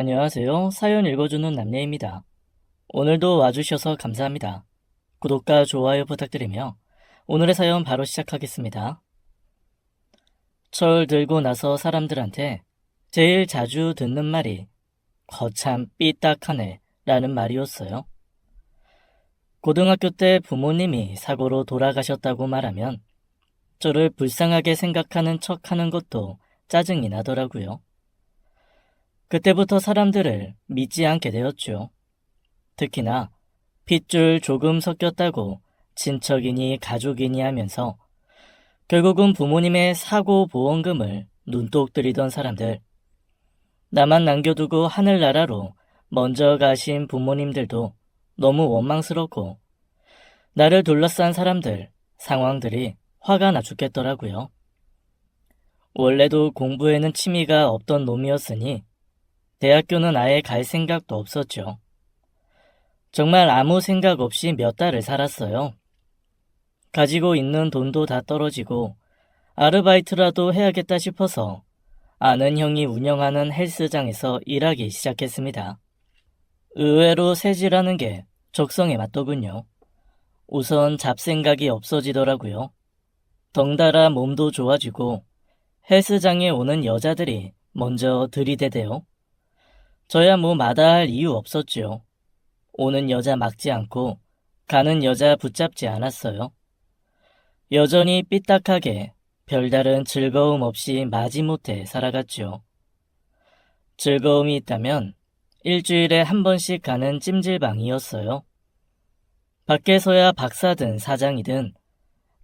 안녕하세요. 사연 읽어주는 남녀입니다. 오늘도 와주셔서 감사합니다. 구독과 좋아요 부탁드리며 오늘의 사연 바로 시작하겠습니다. 철 들고 나서 사람들한테 제일 자주 듣는 말이 거참 삐딱하네 라는 말이었어요. 고등학교 때 부모님이 사고로 돌아가셨다고 말하면 저를 불쌍하게 생각하는 척하는 것도 짜증이 나더라고요. 그때부터 사람들을 믿지 않게 되었죠. 특히나 핏줄 조금 섞였다고 친척이니 가족이니 하면서 결국은 부모님의 사고 보험금을 눈독 들이던 사람들, 나만 남겨두고 하늘나라로 먼저 가신 부모님들도 너무 원망스럽고 나를 둘러싼 사람들, 상황들이 화가 나 죽겠더라고요. 원래도 공부에는 취미가 없던 놈이었으니 대학교는 아예 갈 생각도 없었죠. 정말 아무 생각 없이 몇 달을 살았어요. 가지고 있는 돈도 다 떨어지고 아르바이트라도 해야겠다 싶어서 아는 형이 운영하는 헬스장에서 일하기 시작했습니다. 의외로 새질하는 게 적성에 맞더군요. 우선 잡생각이 없어지더라고요. 덩달아 몸도 좋아지고 헬스장에 오는 여자들이 먼저 들이대대요. 저야 뭐 마다할 이유 없었죠. 오는 여자 막지 않고 가는 여자 붙잡지 않았어요. 여전히 삐딱하게 별다른 즐거움 없이 마지못해 살아갔죠. 즐거움이 있다면 일주일에 한 번씩 가는 찜질방이었어요. 밖에서야 박사든 사장이든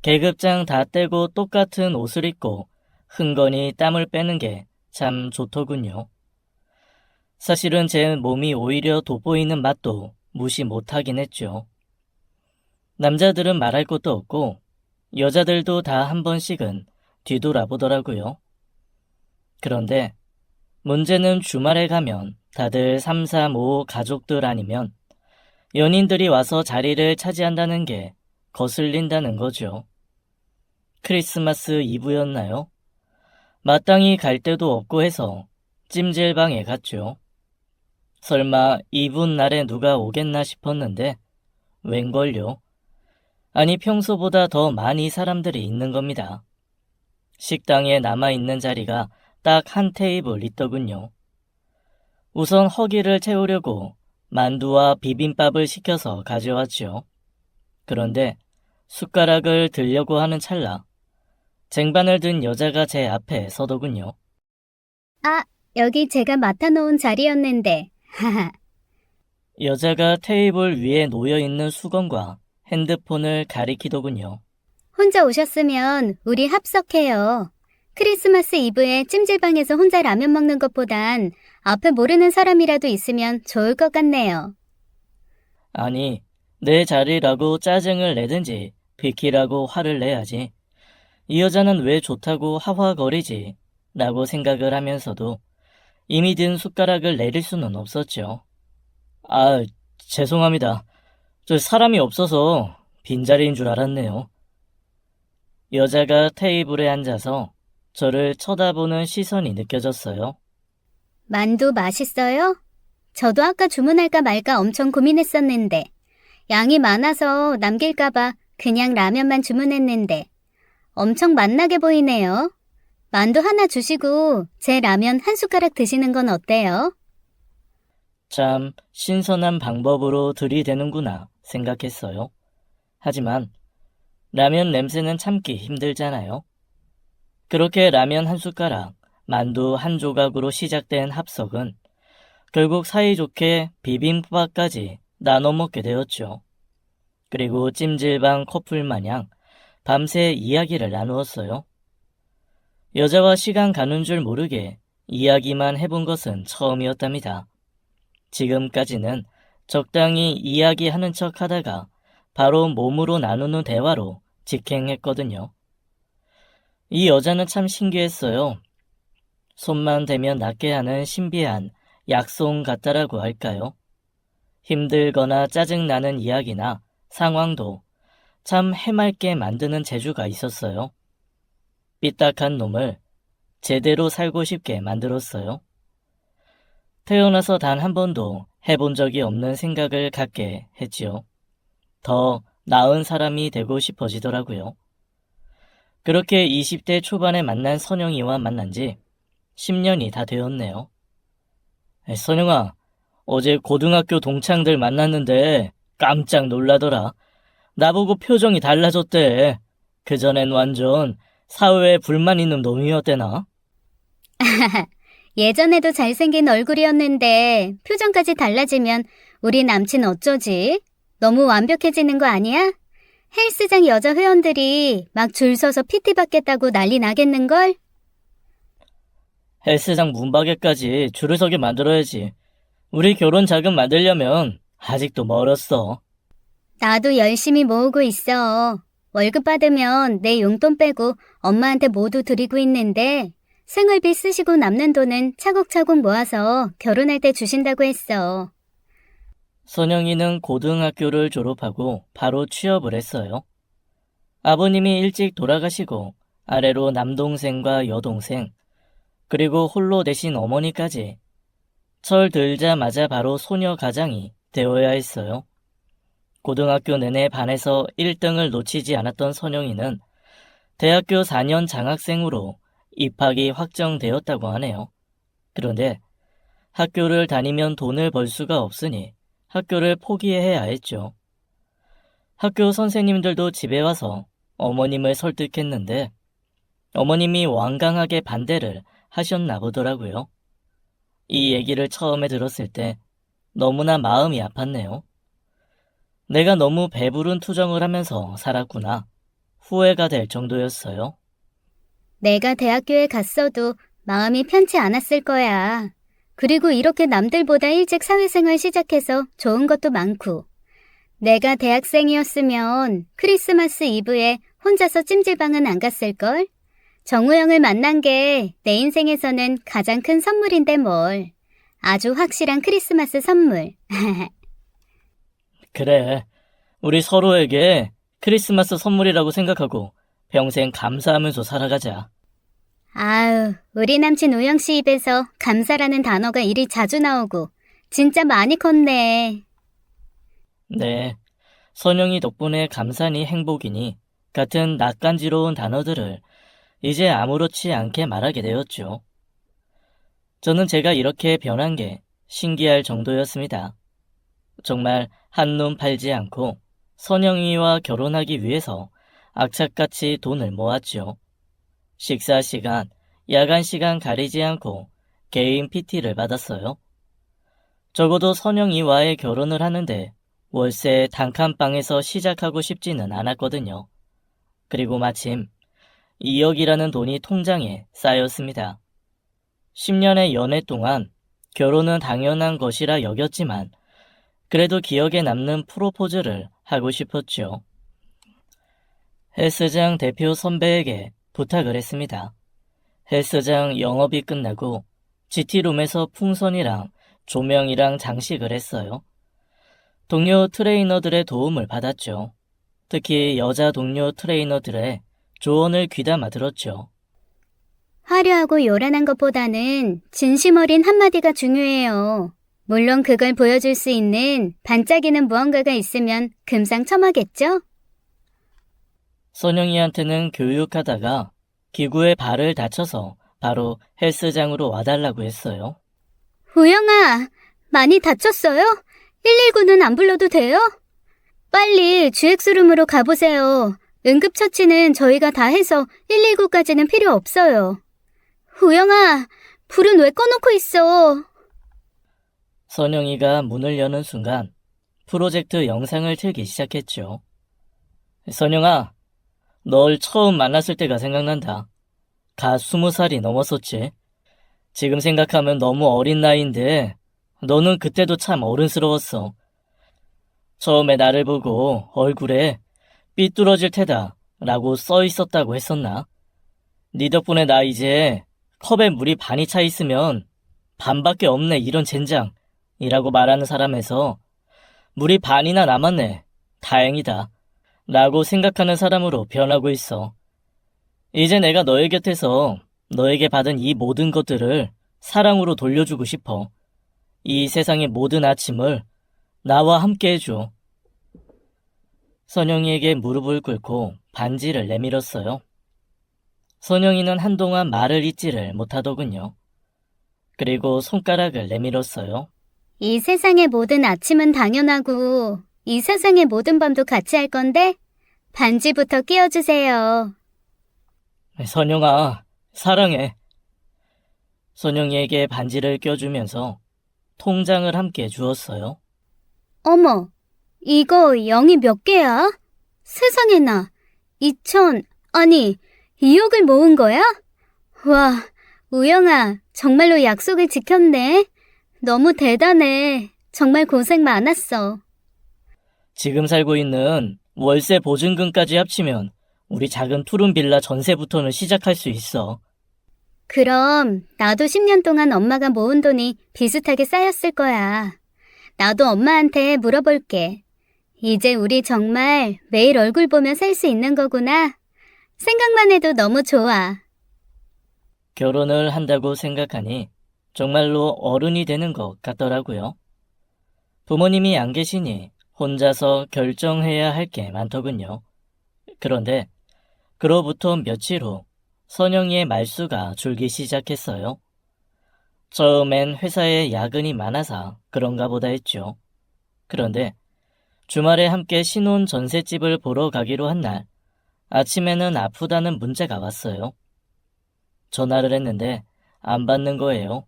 계급장 다 떼고 똑같은 옷을 입고 흥건히 땀을 빼는 게 참 좋더군요. 사실은 제 몸이 오히려 돋보이는 맛도 무시 못하긴 했죠. 남자들은 말할 것도 없고 여자들도 다 한 번씩은 뒤돌아보더라고요. 그런데 문제는 주말에 가면 다들 3, 4, 5 가족들 아니면 연인들이 와서 자리를 차지한다는 게 거슬린다는 거죠. 크리스마스 이브였나요? 마땅히 갈 데도 없고 해서 찜질방에 갔죠. 설마 이분 날에 누가 오겠나 싶었는데 웬걸요? 아니 평소보다 더 많이 사람들이 있는 겁니다. 식당에 남아있는 자리가 딱 한 테이블 있더군요. 우선 허기를 채우려고 만두와 비빔밥을 시켜서 가져왔죠. 그런데 숟가락을 들려고 하는 찰나 쟁반을 든 여자가 제 앞에 서더군요. 아, 여기 제가 맡아놓은 자리였는데. 하하. 여자가 테이블 위에 놓여있는 수건과 핸드폰을 가리키더군요. 혼자 오셨으면 우리 합석해요. 크리스마스 이브에 찜질방에서 혼자 라면 먹는 것보단 앞에 모르는 사람이라도 있으면 좋을 것 같네요. 아니, 내 자리라고 짜증을 내든지 비키라고 화를 내야지. 이 여자는 왜 좋다고 하화거리지? 라고 생각을 하면서도 이미 든 숟가락을 내릴 수는 없었죠. 아, 죄송합니다. 저 사람이 없어서 빈자리인 줄 알았네요. 여자가 테이블에 앉아서 저를 쳐다보는 시선이 느껴졌어요. 만두 맛있어요? 저도 아까 주문할까 말까 엄청 고민했었는데 양이 많아서 남길까봐 그냥 라면만 주문했는데 엄청 맛나게 보이네요. 만두 하나 주시고 제 라면 한 숟가락 드시는 건 어때요? 참 신선한 방법으로 들이대는구나 생각했어요. 하지만 라면 냄새는 참기 힘들잖아요. 그렇게 라면 한 숟가락, 만두 한 조각으로 시작된 합석은 결국 사이좋게 비빔밥까지 나눠 먹게 되었죠. 그리고 찜질방 커플 마냥 밤새 이야기를 나누었어요. 여자와 시간 가는 줄 모르게 이야기만 해본 것은 처음이었답니다. 지금까지는 적당히 이야기하는 척 하다가 바로 몸으로 나누는 대화로 직행했거든요. 이 여자는 참 신기했어요. 손만 대면 낫게 하는 신비한 약속 같다라고 할까요? 힘들거나 짜증나는 이야기나 상황도 참 해맑게 만드는 재주가 있었어요. 삐딱한 놈을 제대로 살고 싶게 만들었어요. 태어나서 단 한 번도 해본 적이 없는 생각을 갖게 했지요. 더 나은 사람이 되고 싶어지더라고요. 그렇게 20대 초반에 만난 선영이와 만난 지 10년이 다 되었네요. 선영아, 어제 고등학교 동창들 만났는데 깜짝 놀라더라. 나보고 표정이 달라졌대. 그전엔 완전 사회에 불만 있는 놈이었대나? 예전에도 잘생긴 얼굴이었는데 표정까지 달라지면 우리 남친 어쩌지? 너무 완벽해지는 거 아니야? 헬스장 여자 회원들이 막 줄 서서 PT 받겠다고 난리 나겠는걸? 헬스장 문밖에까지 줄을 서게 만들어야지. 우리 결혼 자금 만들려면 아직도 멀었어. 나도 열심히 모으고 있어. 월급 받으면 내 용돈 빼고 엄마한테 모두 드리고 있는데 생활비 쓰시고 남는 돈은 차곡차곡 모아서 결혼할 때 주신다고 했어. 선영이는 고등학교를 졸업하고 바로 취업을 했어요. 아버님이 일찍 돌아가시고 아래로 남동생과 여동생, 그리고 홀로 되신 어머니까지 철 들자마자 바로 소녀 가장이 되어야 했어요. 고등학교 내내 반에서 1등을 놓치지 않았던 선영이는 대학교 4년 장학생으로 입학이 확정되었다고 하네요. 그런데 학교를 다니면 돈을 벌 수가 없으니 학교를 포기해야 했죠. 학교 선생님들도 집에 와서 어머님을 설득했는데 어머님이 완강하게 반대를 하셨나 보더라고요. 이 얘기를 처음에 들었을 때 너무나 마음이 아팠네요. 내가 너무 배부른 투정을 하면서 살았구나. 후회가 될 정도였어요. 내가 대학교에 갔어도 마음이 편치 않았을 거야. 그리고 이렇게 남들보다 일찍 사회생활 시작해서 좋은 것도 많고. 내가 대학생이었으면 크리스마스 이브에 혼자서 찜질방은 안 갔을걸? 정우 형을 만난 게 내 인생에서는 가장 큰 선물인데 뭘. 아주 확실한 크리스마스 선물. 그래, 우리 서로에게 크리스마스 선물이라고 생각하고 평생 감사하면서 살아가자. 아유, 우리 남친 우영 씨 입에서 감사라는 단어가 이리 자주 나오고 진짜 많이 컸네. 네, 선영이 덕분에 감사니 행복이니 같은 낯간지러운 단어들을 이제 아무렇지 않게 말하게 되었죠. 저는 제가 이렇게 변한 게 신기할 정도였습니다. 정말 한눈 팔지 않고 선영이와 결혼하기 위해서 악착같이 돈을 모았죠. 식사 시간, 야간 시간 가리지 않고 개인 PT를 받았어요. 적어도 선영이와의 결혼을 하는데 월세 단칸방에서 시작하고 싶지는 않았거든요. 그리고 마침 2억이라는 돈이 통장에 쌓였습니다. 10년의 연애 동안 결혼은 당연한 것이라 여겼지만 그래도 기억에 남는 프로포즈를 하고 싶었죠. 헬스장 대표 선배에게 부탁을 했습니다. 헬스장 영업이 끝나고 GT룸에서 풍선이랑 조명이랑 장식을 했어요. 동료 트레이너들의 도움을 받았죠. 특히 여자 동료 트레이너들의 조언을 귀담아 들었죠. 화려하고 요란한 것보다는 진심 어린 한마디가 중요해요. 물론 그걸 보여줄 수 있는 반짝이는 무언가가 있으면 금상첨화겠죠? 선영이한테는 교육하다가 기구에 발을 다쳐서 바로 헬스장으로 와달라고 했어요. 우영아, 많이 다쳤어요? 119는 안 불러도 돼요? 빨리 GX룸으로 가보세요. 응급처치는 저희가 다 해서 119까지는 필요 없어요. 우영아, 불은 왜 꺼놓고 있어? 선영이가 문을 여는 순간 프로젝트 영상을 틀기 시작했죠. 선영아, 널 처음 만났을 때가 생각난다. 갓 20살이 넘었었지. 지금 생각하면 너무 어린 나이인데 너는 그때도 참 어른스러웠어. 처음에 나를 보고 얼굴에 삐뚤어질 테다 라고 써 있었다고 했었나? 네 덕분에 나 이제 컵에 물이 반이 차 있으면 반밖에 없네 이런 젠장 이라고 말하는 사람에서 물이 반이나 남았네. 다행이다. 라고 생각하는 사람으로 변하고 있어. 이제 내가 너의 곁에서 너에게 받은 이 모든 것들을 사랑으로 돌려주고 싶어. 이 세상의 모든 아침을 나와 함께 해줘. 선영이에게 무릎을 꿇고 반지를 내밀었어요. 선영이는 한동안 말을 잇지를 못하더군요. 그리고 손가락을 내밀었어요. 이 세상의 모든 아침은 당연하고 이 세상의 모든 밤도 같이 할 건데 반지부터 끼워주세요. 선영아, 사랑해. 선영이에게 반지를 껴주면서 통장을 함께 주었어요. 어머, 이거 0이 몇 개야? 세상에나, 2억을 모은 거야? 와, 우영아, 정말로 약속을 지켰네. 너무 대단해. 정말 고생 많았어. 지금 살고 있는 월세 보증금까지 합치면 우리 작은 푸른 빌라 전세부터는 시작할 수 있어. 그럼 나도 10년 동안 엄마가 모은 돈이 비슷하게 쌓였을 거야. 나도 엄마한테 물어볼게. 이제 우리 정말 매일 얼굴 보며 살 수 있는 거구나. 생각만 해도 너무 좋아. 결혼을 한다고 생각하니 정말로 어른이 되는 것 같더라고요. 부모님이 안 계시니 혼자서 결정해야 할 게 많더군요. 그런데 그로부터 며칠 후 선영이의 말수가 줄기 시작했어요. 처음엔 회사에 야근이 많아서 그런가 보다 했죠. 그런데 주말에 함께 신혼 전셋집을 보러 가기로 한 날, 아침에는 아프다는 문자가 왔어요. 전화를 했는데 안 받는 거예요.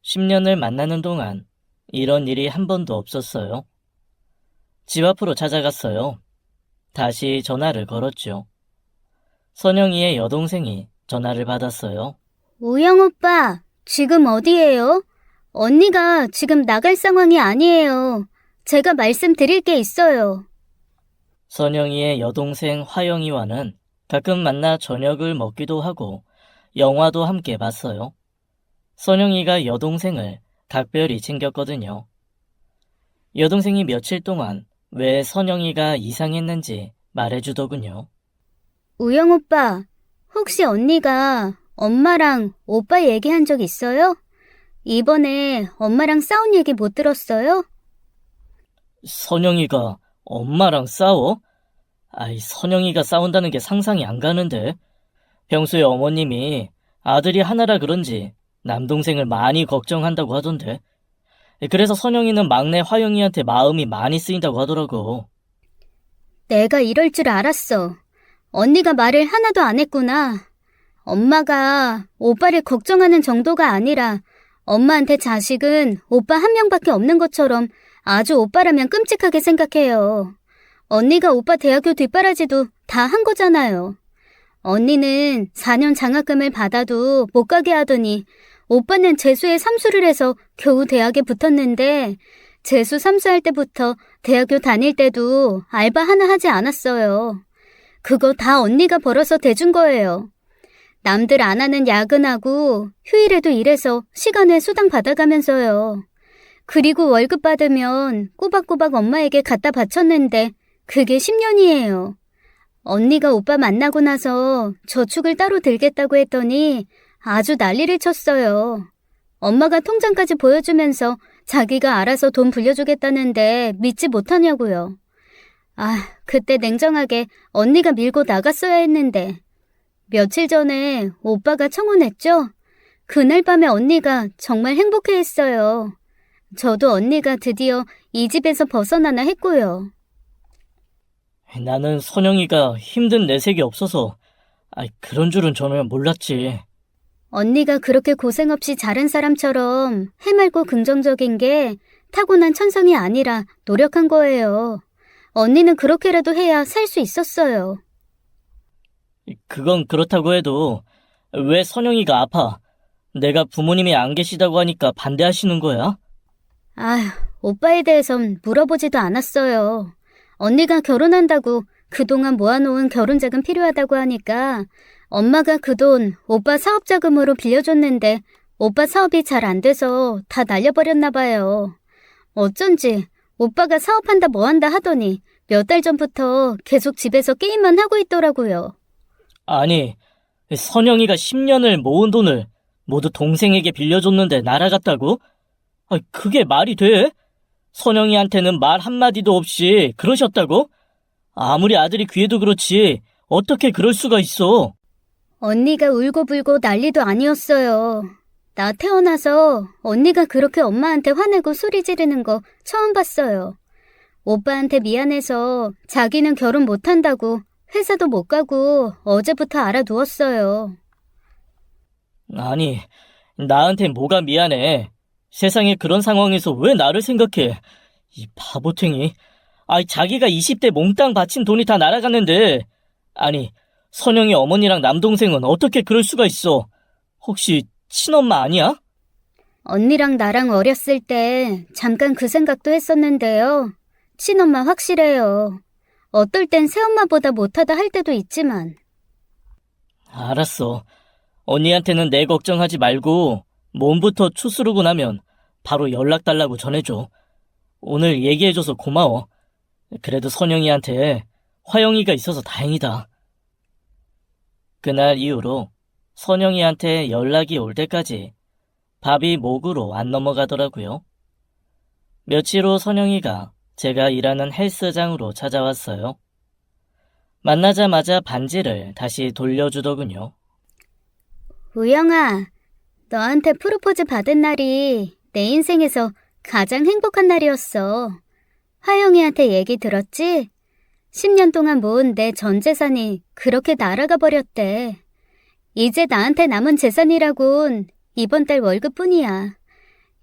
10년을 만나는 동안 이런 일이 한 번도 없었어요. 집 앞으로 찾아갔어요. 다시 전화를 걸었죠. 선영이의 여동생이 전화를 받았어요. 우영 오빠, 지금 어디예요? 언니가 지금 나갈 상황이 아니에요. 제가 말씀드릴 게 있어요. 선영이의 여동생 화영이와는 가끔 만나 저녁을 먹기도 하고 영화도 함께 봤어요. 선영이가 여동생을 각별히 챙겼거든요. 여동생이 며칠 동안 왜 선영이가 이상했는지 말해주더군요. 우영 오빠, 혹시 언니가 엄마랑 오빠 얘기한 적 있어요? 이번에 엄마랑 싸운 얘기 못 들었어요? 선영이가 엄마랑 싸워? 선영이가 싸운다는 게 상상이 안 가는데. 평소에 어머님이 아들이 하나라 그런지 남동생을 많이 걱정한다고 하던데. 그래서 선영이는 막내 화영이한테 마음이 많이 쓰인다고 하더라고. 내가 이럴 줄 알았어. 언니가 말을 하나도 안 했구나. 엄마가 오빠를 걱정하는 정도가 아니라 엄마한테 자식은 오빠 한 명밖에 없는 것처럼 아주 오빠라면 끔찍하게 생각해요. 언니가 오빠 대학교 뒷바라지도 다 한 거잖아요. 언니는 4년 장학금을 받아도 못 가게 하더니 오빠는 재수에 삼수를 해서 겨우 대학에 붙었는데 재수 삼수할 때부터 대학교 다닐 때도 알바 하나 하지 않았어요. 그거 다 언니가 벌어서 대준 거예요. 남들 안 하는 야근하고 휴일에도 일해서 시간에 수당 받아가면서요. 그리고 월급 받으면 꼬박꼬박 엄마에게 갖다 바쳤는데 그게 10년이에요. 언니가 오빠 만나고 나서 저축을 따로 들겠다고 했더니 아주 난리를 쳤어요. 엄마가 통장까지 보여주면서 자기가 알아서 돈 불려주겠다는데 믿지 못하냐고요. 그때 냉정하게 언니가 밀고 나갔어야 했는데 며칠 전에 오빠가 청혼했죠? 그날 밤에 언니가 정말 행복해했어요. 저도 언니가 드디어 이 집에서 벗어나나 했고요. 나는 선영이가 힘든 내색이 없어서 그런 줄은 전혀 몰랐지. 언니가 그렇게 고생 없이 자란 사람처럼 해맑고 긍정적인 게 타고난 천성이 아니라 노력한 거예요. 언니는 그렇게라도 해야 살 수 있었어요. 그건 그렇다고 해도 왜 선영이가 아파? 내가 부모님이 안 계시다고 하니까 반대하시는 거야? 오빠에 대해선 물어보지도 않았어요. 언니가 결혼한다고 그동안 모아놓은 결혼자금 필요하다고 하니까 엄마가 그 돈 오빠 사업자금으로 빌려줬는데 오빠 사업이 잘 안 돼서 다 날려버렸나 봐요. 어쩐지 오빠가 사업한다 뭐한다 하더니 몇 달 전부터 계속 집에서 게임만 하고 있더라고요. 아니, 선영이가 10년을 모은 돈을 모두 동생에게 빌려줬는데 날아갔다고? 그게 말이 돼? 선영이한테는 말 한마디도 없이 그러셨다고? 아무리 아들이 귀해도 그렇지 어떻게 그럴 수가 있어? 언니가 울고불고 난리도 아니었어요. 나 태어나서 언니가 그렇게 엄마한테 화내고 소리 지르는 거 처음 봤어요. 오빠한테 미안해서 자기는 결혼 못한다고 회사도 못 가고 어제부터 알아두었어요. 아니, 나한테 뭐가 미안해. 세상에 그런 상황에서 왜 나를 생각해? 이 바보탱이. 자기가 20대 몽땅 바친 돈이 다 날아갔는데. 아니, 선영이 어머니랑 남동생은 어떻게 그럴 수가 있어? 혹시 친엄마 아니야? 언니랑 나랑 어렸을 때 잠깐 그 생각도 했었는데요. 친엄마 확실해요. 어떨 땐 새엄마보다 못하다 할 때도 있지만. 알았어. 언니한테는 내 걱정하지 말고 몸부터 추스르고 나면 바로 연락 달라고 전해줘. 오늘 얘기해줘서 고마워. 그래도 선영이한테 화영이가 있어서 다행이다. 그날 이후로 선영이한테 연락이 올 때까지 밥이 목으로 안 넘어가더라고요. 며칠 후 선영이가 제가 일하는 헬스장으로 찾아왔어요. 만나자마자 반지를 다시 돌려주더군요. 우영아, 너한테 프로포즈 받은 날이 내 인생에서 가장 행복한 날이었어. 화영이한테 얘기 들었지? 10년 동안 모은 내 전 재산이 그렇게 날아가 버렸대. 이제 나한테 남은 재산이라곤 이번 달 월급뿐이야.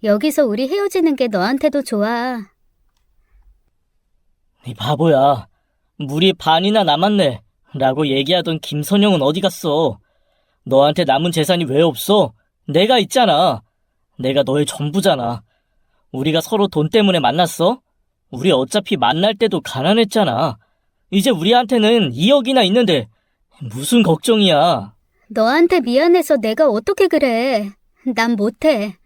여기서 우리 헤어지는 게 너한테도 좋아. 이 바보야. 물이 반이나 남았네. 라고 얘기하던 김선영은 어디 갔어? 너한테 남은 재산이 왜 없어? 내가 있잖아. 내가 너의 전부잖아. 우리가 서로 돈 때문에 만났어? 우리 어차피 만날 때도 가난했잖아. 이제 우리한테는 2억이나 있는데 무슨 걱정이야. 너한테 미안해서 내가 어떻게 그래. 난 못해.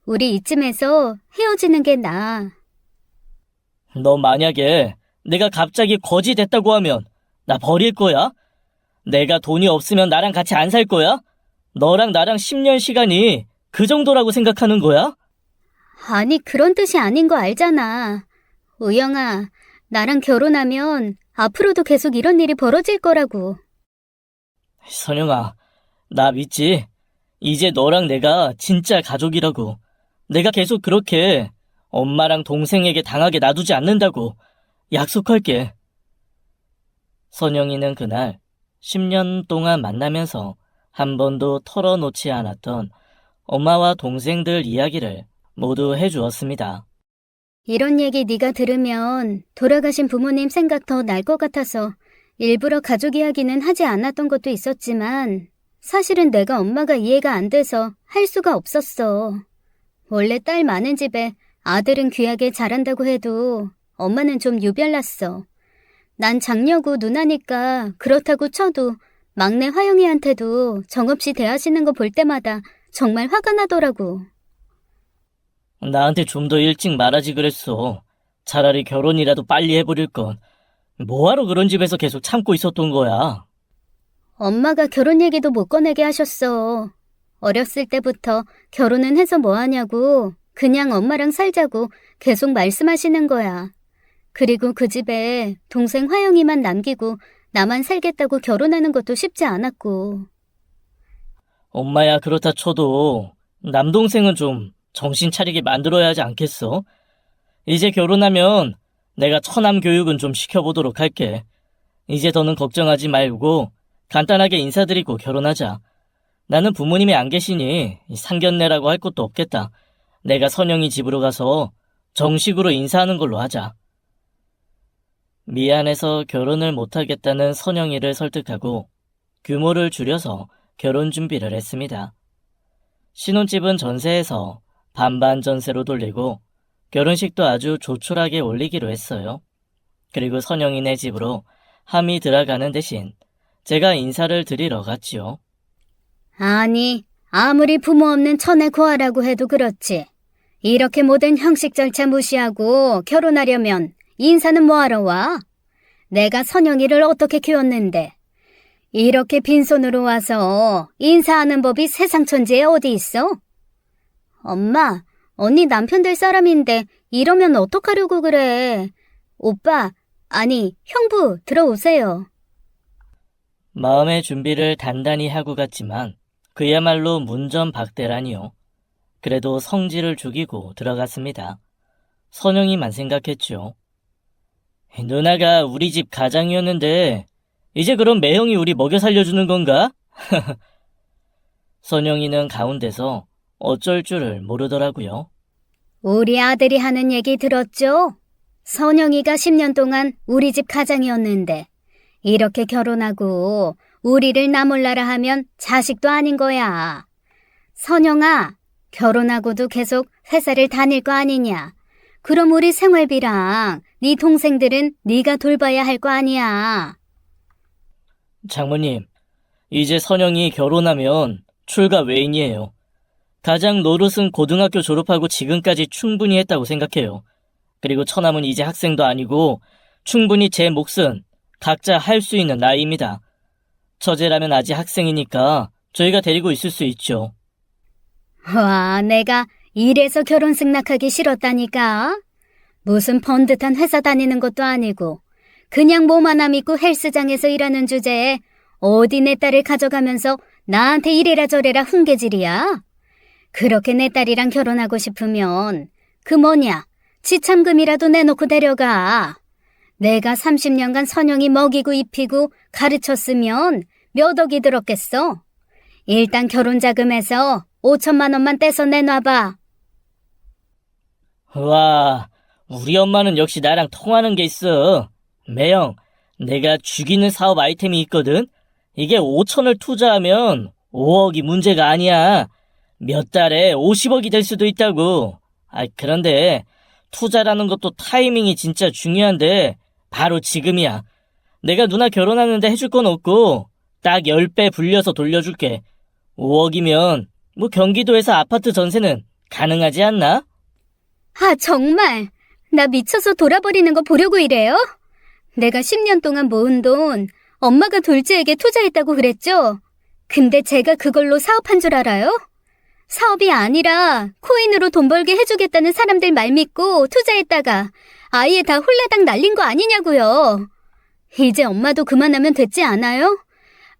우리 이쯤에서 헤어지는 게 나아. 너 만약에 내가 갑자기 거지 됐다고 하면 나 버릴 거야? 내가 돈이 없으면 나랑 같이 안 살 거야? 너랑 나랑 10년 시간이 그 정도라고 생각하는 거야? 아니, 그런 뜻이 아닌 거 알잖아. 우영아, 나랑 결혼하면 앞으로도 계속 이런 일이 벌어질 거라고. 선영아, 나 믿지? 이제 너랑 내가 진짜 가족이라고. 내가 계속 그렇게 엄마랑 동생에게 당하게 놔두지 않는다고 약속할게. 선영이는 그날 10년 동안 만나면서 한 번도 털어놓지 않았던 엄마와 동생들 이야기를 모두 해주었습니다. 이런 얘기 네가 들으면 돌아가신 부모님 생각 더 날 것 같아서 일부러 가족 이야기는 하지 않았던 것도 있었지만 사실은 내가 엄마가 이해가 안 돼서 할 수가 없었어. 원래 딸 많은 집에 아들은 귀하게 자란다고 해도 엄마는 좀 유별났어. 난 장녀고 누나니까 그렇다고 쳐도 막내 화영이한테도 정없이 대하시는 거 볼 때마다 정말 화가 나더라고. 나한테 좀 더 일찍 말하지 그랬어. 차라리 결혼이라도 빨리 해버릴 건. 뭐하러 그런 집에서 계속 참고 있었던 거야? 엄마가 결혼 얘기도 못 꺼내게 하셨어. 어렸을 때부터 결혼은 해서 뭐 하냐고 그냥 엄마랑 살자고 계속 말씀하시는 거야. 그리고 그 집에 동생 화영이만 남기고 나만 살겠다고 결혼하는 것도 쉽지 않았고. 엄마야 그렇다 쳐도 남동생은 좀 정신 차리게 만들어야 하지 않겠어? 이제 결혼하면 내가 처남 교육은 좀 시켜보도록 할게. 이제 더는 걱정하지 말고 간단하게 인사드리고 결혼하자. 나는 부모님이 안 계시니 상견례라고 할 것도 없겠다. 내가 선영이 집으로 가서 정식으로 인사하는 걸로 하자. 미안해서 결혼을 못하겠다는 선영이를 설득하고 규모를 줄여서 결혼 준비를 했습니다. 신혼집은 전세에서 반반 전세로 돌리고 결혼식도 아주 조촐하게 올리기로 했어요. 그리고 선영이네 집으로 함이 들어가는 대신 제가 인사를 드리러 갔지요. 아니, 아무리 부모 없는 천의 고아라고 해도 그렇지. 이렇게 모든 형식 절차 무시하고 결혼하려면 인사는 뭐하러 와? 내가 선영이를 어떻게 키웠는데. 이렇게 빈손으로 와서 인사하는 법이 세상 천지에 어디 있어? 엄마, 언니 남편 될 사람인데 이러면 어떡하려고 그래. 오빠, 아니, 형부, 들어오세요. 마음의 준비를 단단히 하고 갔지만 그야말로 문전박대라니요. 그래도 성질을 죽이고 들어갔습니다. 선영이만 생각했죠. 누나가 우리 집 가장이었는데 이제 그럼 매형이 우리 먹여 살려주는 건가? 선영이는 가운데서 어쩔 줄을 모르더라고요. 우리 아들이 하는 얘기 들었죠? 선영이가 10년 동안 우리 집 가장이었는데 이렇게 결혼하고 우리를 나몰라라 하면 자식도 아닌 거야. 선영아, 결혼하고도 계속 회사를 다닐 거 아니냐? 그럼 우리 생활비랑 네 동생들은 네가 돌봐야 할 거 아니야. 장모님, 이제 선영이 결혼하면 출가 외인이에요. 가장 노릇은 고등학교 졸업하고 지금까지 충분히 했다고 생각해요. 그리고 처남은 이제 학생도 아니고 충분히 제 몫은 각자 할 수 있는 나이입니다. 처제라면 아직 학생이니까 저희가 데리고 있을 수 있죠. 와, 내가 이래서 결혼 승낙하기 싫었다니까. 무슨 번듯한 회사 다니는 것도 아니고 그냥 몸 하나 믿고 헬스장에서 일하는 주제에 어디 내 딸을 가져가면서 나한테 이래라 저래라 훈계질이야. 그렇게 내 딸이랑 결혼하고 싶으면 그 뭐냐, 지참금이라도 내놓고 데려가. 내가 30년간 선영이 먹이고 입히고 가르쳤으면 몇 억이 들었겠어. 일단 결혼 자금에서 5천만 원만 떼서 내놔봐. 와, 우리 엄마는 역시 나랑 통하는 게 있어. 매형, 내가 죽이는 사업 아이템이 있거든? 이게 5천을 투자하면 5억이 문제가 아니야. 몇 달에 50억이 될 수도 있다고. 그런데 투자라는 것도 타이밍이 진짜 중요한데 바로 지금이야. 내가 누나 결혼하는데 해줄 건 없고 딱 10배 불려서 돌려줄게. 5억이면 뭐 경기도에서 아파트 전세는 가능하지 않나? 아, 정말. 나 미쳐서 돌아버리는 거 보려고 이래요? 내가 10년 동안 모은 돈 엄마가 돌지에게 투자했다고 그랬죠? 근데 제가 그걸로 사업한 줄 알아요? 사업이 아니라 코인으로 돈 벌게 해주겠다는 사람들 말 믿고 투자했다가 아예 다 홀라당 날린 거 아니냐고요. 이제 엄마도 그만하면 됐지 않아요?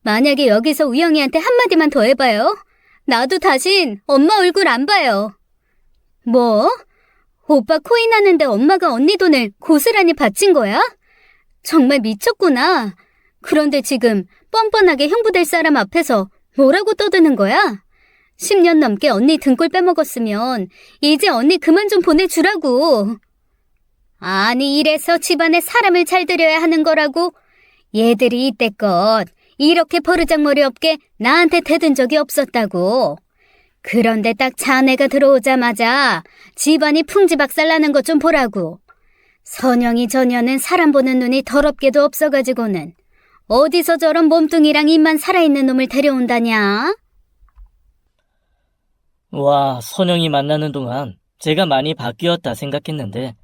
만약에 여기서 우영이한테 한마디만 더 해봐요. 나도 다신 엄마 얼굴 안 봐요. 뭐? 오빠 코인 하는데 엄마가 언니 돈을 고스란히 바친 거야? 정말 미쳤구나. 그런데 지금 뻔뻔하게 형부 될 사람 앞에서 뭐라고 떠드는 거야? 10년 넘게 언니 등골 빼먹었으면 이제 언니 그만 좀 보내주라고. 아니, 이래서 집안에 사람을 잘 들여야 하는 거라고. 얘들이 이때껏 이렇게 버르장머리 없게 나한테 대든 적이 없었다고. 그런데 딱 자네가 들어오자마자 집안이 풍지박살 나는 것 좀 보라고. 선영이 저녀는 사람 보는 눈이 더럽게도 없어가지고는 어디서 저런 몸뚱이랑 입만 살아있는 놈을 데려온다냐? 와, 선영이 만나는 동안 제가 많이 바뀌었다 생각했는데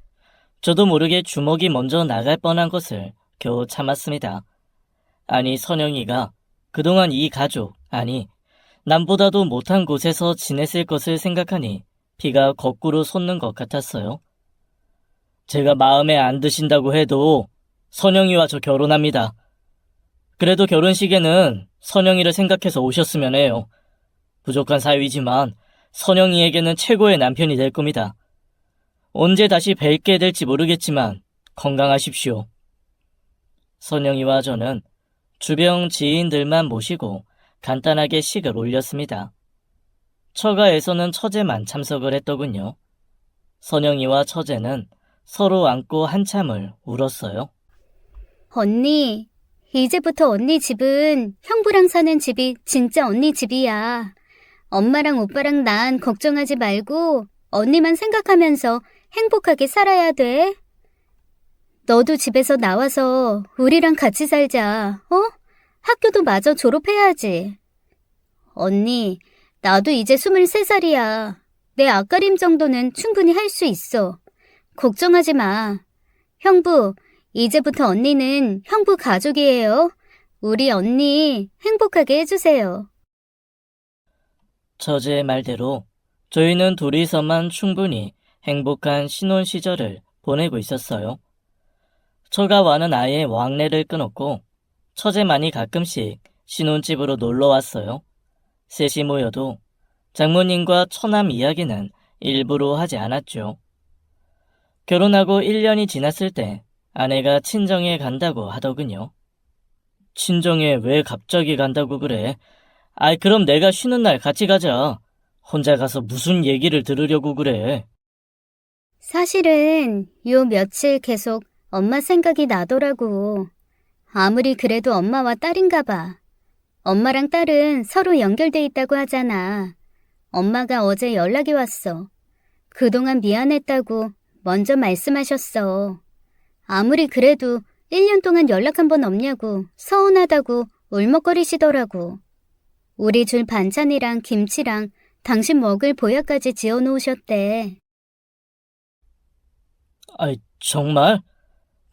저도 모르게 주먹이 먼저 나갈 뻔한 것을 겨우 참았습니다. 아니, 선영이가 그동안 이 가족, 아니 남보다도 못한 곳에서 지냈을 것을 생각하니 피가 거꾸로 솟는 것 같았어요. 제가 마음에 안 드신다고 해도 선영이와 저 결혼합니다. 그래도 결혼식에는 선영이를 생각해서 오셨으면 해요. 부족한 사유이지만 선영이에게는 최고의 남편이 될 겁니다. 언제 다시 뵐게 될지 모르겠지만 건강하십시오. 선영이와 저는 주변 지인들만 모시고 간단하게 식을 올렸습니다. 처가에서는 처제만 참석을 했더군요. 선영이와 처제는 서로 안고 한참을 울었어요. 언니, 이제부터 언니 집은 형부랑 사는 집이 진짜 언니 집이야. 엄마랑 오빠랑 난 걱정하지 말고 언니만 생각하면서 행복하게 살아야 돼. 너도 집에서 나와서 우리랑 같이 살자, 어? 학교도 마저 졸업해야지. 언니, 나도 이제 23살이야. 내 앞가림 정도는 충분히 할 수 있어. 걱정하지 마. 형부, 이제부터 언니는 형부 가족이에요. 우리 언니 행복하게 해주세요. 처제의 말대로 저희는 둘이서만 충분히 행복한 신혼 시절을 보내고 있었어요. 처가와는 아예 왕래를 끊었고 처제만이 가끔씩 신혼집으로 놀러 왔어요. 셋이 모여도 장모님과 처남 이야기는 일부러 하지 않았죠. 결혼하고 1년이 지났을 때 아내가 친정에 간다고 하더군요. 친정에 왜 갑자기 간다고 그래? 아이, 그럼 내가 쉬는 날 같이 가자. 혼자 가서 무슨 얘기를 들으려고 그래? 사실은 요 며칠 계속 엄마 생각이 나더라고. 아무리 그래도 엄마와 딸인가 봐. 엄마랑 딸은 서로 연결돼 있다고 하잖아. 엄마가 어제 연락이 왔어. 그동안 미안했다고 먼저 말씀하셨어. 아무리 그래도 1년 동안 연락 한 번 없냐고 서운하다고 울먹거리시더라고. 우리 줄 반찬이랑 김치랑 당신 먹을 보약까지 지어놓으셨대. 아이, 정말?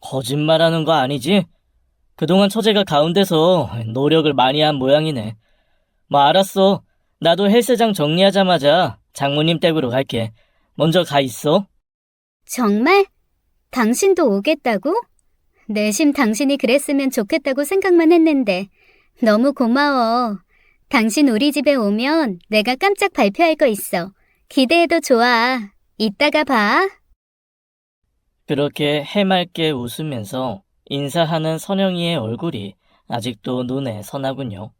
거짓말하는 거 아니지? 그동안 처제가 가운데서 노력을 많이 한 모양이네. 뭐 알았어. 나도 헬스장 정리하자마자 장모님 댁으로 갈게. 먼저 가 있어. 정말? 당신도 오겠다고? 내심 당신이 그랬으면 좋겠다고 생각만 했는데 너무 고마워. 당신 우리 집에 오면 내가 깜짝 발표할 거 있어. 기대해도 좋아. 이따가 봐. 그렇게 해맑게 웃으면서 인사하는 선영이의 얼굴이 아직도 눈에 선하군요.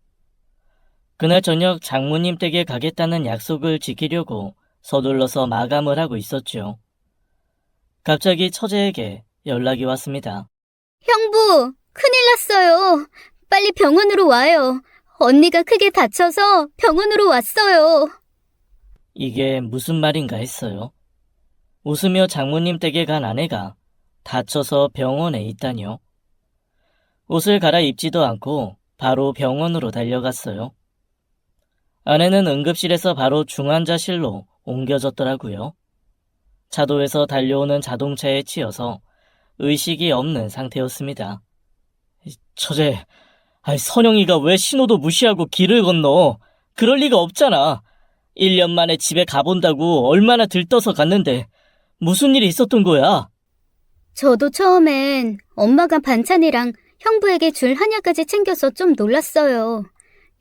그날 저녁 장모님 댁에 가겠다는 약속을 지키려고 서둘러서 마감을 하고 있었죠. 갑자기 처제에게 연락이 왔습니다. 형부, 큰일 났어요. 빨리 병원으로 와요. 언니가 크게 다쳐서 병원으로 왔어요. 이게 무슨 말인가 했어요. 웃으며 장모님 댁에 간 아내가 다쳐서 병원에 있다니요. 옷을 갈아입지도 않고 바로 병원으로 달려갔어요. 아내는 응급실에서 바로 중환자실로 옮겨졌더라고요. 차도에서 달려오는 자동차에 치여서 의식이 없는 상태였습니다. 처제, 선영이가 왜 신호도 무시하고 길을 건너? 그럴 리가 없잖아. 1년 만에 집에 가본다고 얼마나 들떠서 갔는데 무슨 일이 있었던 거야? 저도 처음엔 엄마가 반찬이랑 형부에게 줄 한약까지 챙겨서 좀 놀랐어요.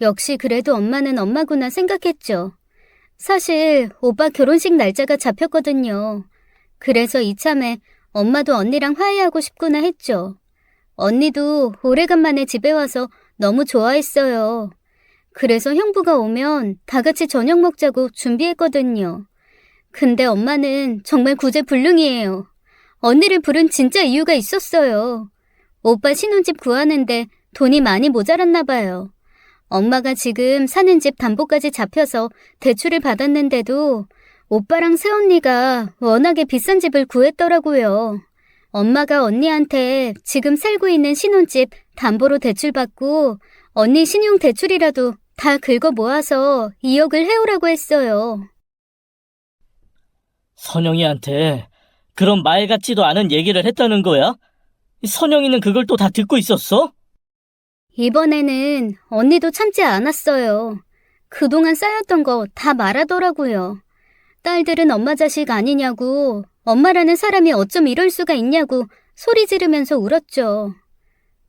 역시 그래도 엄마는 엄마구나 생각했죠. 사실 오빠 결혼식 날짜가 잡혔거든요. 그래서 이참에 엄마도 언니랑 화해하고 싶구나 했죠. 언니도 오래간만에 집에 와서 너무 좋아했어요. 그래서 형부가 오면 다 같이 저녁 먹자고 준비했거든요. 근데 엄마는 정말 구제불능이에요. 언니를 부른 진짜 이유가 있었어요. 오빠 신혼집 구하는데 돈이 많이 모자랐나 봐요. 엄마가 지금 사는 집 담보까지 잡혀서 대출을 받았는데도 오빠랑 새언니가 워낙에 비싼 집을 구했더라고요. 엄마가 언니한테 지금 살고 있는 신혼집 담보로 대출받고 언니 신용 대출이라도 다 긁어 모아서 2억을 해오라고 했어요. 선영이한테 그런 말 같지도 않은 얘기를 했다는 거야? 선영이는 그걸 또 다 듣고 있었어? 이번에는 언니도 참지 않았어요. 그동안 쌓였던 거 다 말하더라고요. 딸들은 엄마 자식 아니냐고, 엄마라는 사람이 어쩜 이럴 수가 있냐고 소리 지르면서 울었죠.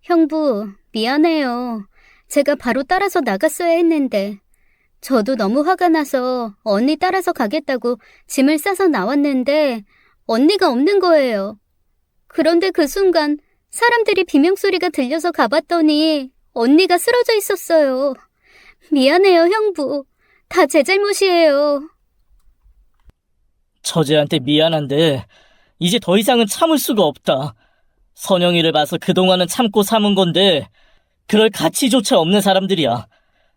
형부, 미안해요. 제가 바로 따라서 나갔어야 했는데. 저도 너무 화가 나서 언니 따라서 가겠다고 짐을 싸서 나왔는데 언니가 없는 거예요. 그런데 그 순간 사람들이 비명소리가 들려서 가봤더니 언니가 쓰러져 있었어요. 미안해요, 형부. 다 제 잘못이에요. 처제한테 미안한데 이제 더 이상은 참을 수가 없다. 선영이를 봐서 그동안은 참고 삼은 건데 그럴 가치조차 없는 사람들이야.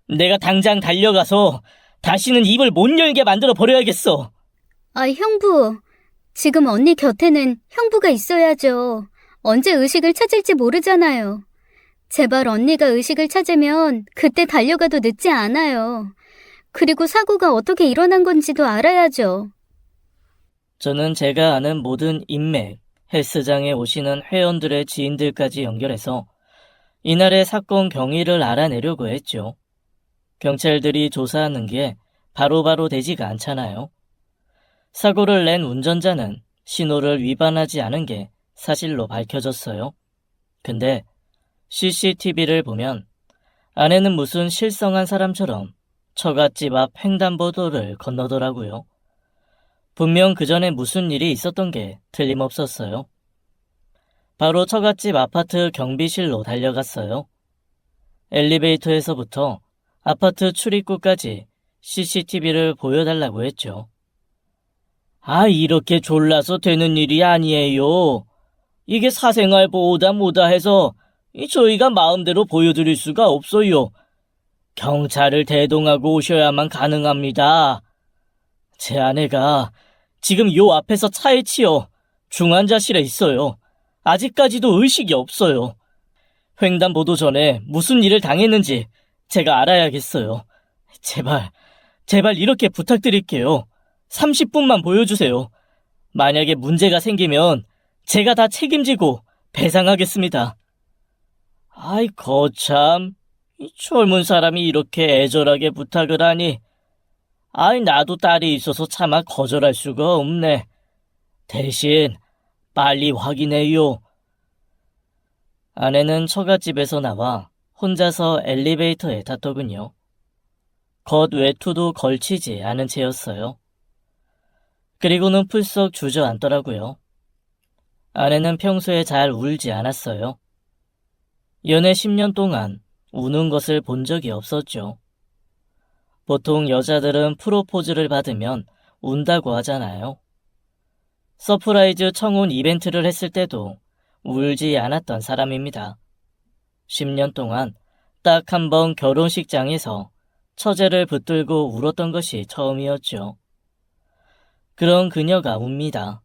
내가 당장 달려가서 다시는 입을 못 열게 만들어 버려야겠어. 형부. 지금 언니 곁에는 형부가 있어야죠. 언제 의식을 찾을지 모르잖아요. 제발 언니가 의식을 찾으면 그때 달려가도 늦지 않아요. 그리고 사고가 어떻게 일어난 건지도 알아야죠. 저는 제가 아는 모든 인맥, 헬스장에 오시는 회원들의 지인들까지 연결해서 이날의 사건 경위를 알아내려고 했죠. 경찰들이 조사하는 게 바로바로 되지가 않잖아요. 사고를 낸 운전자는 신호를 위반하지 않은 게 사실로 밝혀졌어요. 근데 CCTV를 보면 아내는 무슨 실성한 사람처럼 처갓집 앞 횡단보도를 건너더라고요. 분명 그 전에 무슨 일이 있었던 게 틀림없었어요. 바로 처갓집 아파트 경비실로 달려갔어요. 엘리베이터에서부터 아파트 출입구까지 CCTV를 보여달라고 했죠. 이렇게 졸라서 되는 일이 아니에요. 이게 사생활 보호다 뭐다 해서 저희가 마음대로 보여드릴 수가 없어요. 경찰을 대동하고 오셔야만 가능합니다. 제 아내가 지금 요 앞에서 차에 치여 중환자실에 있어요. 아직까지도 의식이 없어요. 횡단보도 전에 무슨 일을 당했는지 제가 알아야겠어요. 제발 이렇게 부탁드릴게요. 30분만 보여주세요. 만약에 문제가 생기면 제가 다 책임지고 배상하겠습니다. 거참. 이 젊은 사람이 이렇게 애절하게 부탁을 하니. 나도 딸이 있어서 차마 거절할 수가 없네. 대신 빨리 확인해요. 아내는 처갓집에서 나와 혼자서 엘리베이터에 탔더군요. 겉외투도 걸치지 않은 채였어요. 그리고는 풀썩 주저앉더라고요. 아내는 평소에 잘 울지 않았어요. 연애 10년 동안 우는 것을 본 적이 없었죠. 보통 여자들은 프로포즈를 받으면 운다고 하잖아요. 서프라이즈 청혼 이벤트를 했을 때도 울지 않았던 사람입니다. 10년 동안 딱 한 번 결혼식장에서 처제를 붙들고 울었던 것이 처음이었죠. 그런 그녀가 웁니다.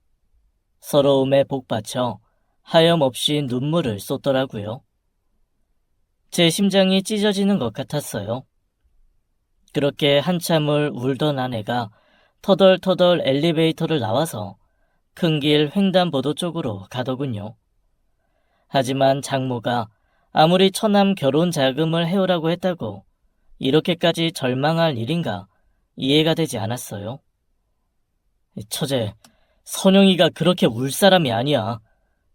서러움에 복받쳐 하염없이 눈물을 쏟더라고요. 제 심장이 찢어지는 것 같았어요. 그렇게 한참을 울던 아내가 터덜터덜 엘리베이터를 나와서 큰 길 횡단보도 쪽으로 가더군요. 하지만 장모가 아무리 처남 결혼 자금을 해오라고 했다고 이렇게까지 절망할 일인가 이해가 되지 않았어요. 처제, 선영이가 그렇게 울 사람이 아니야.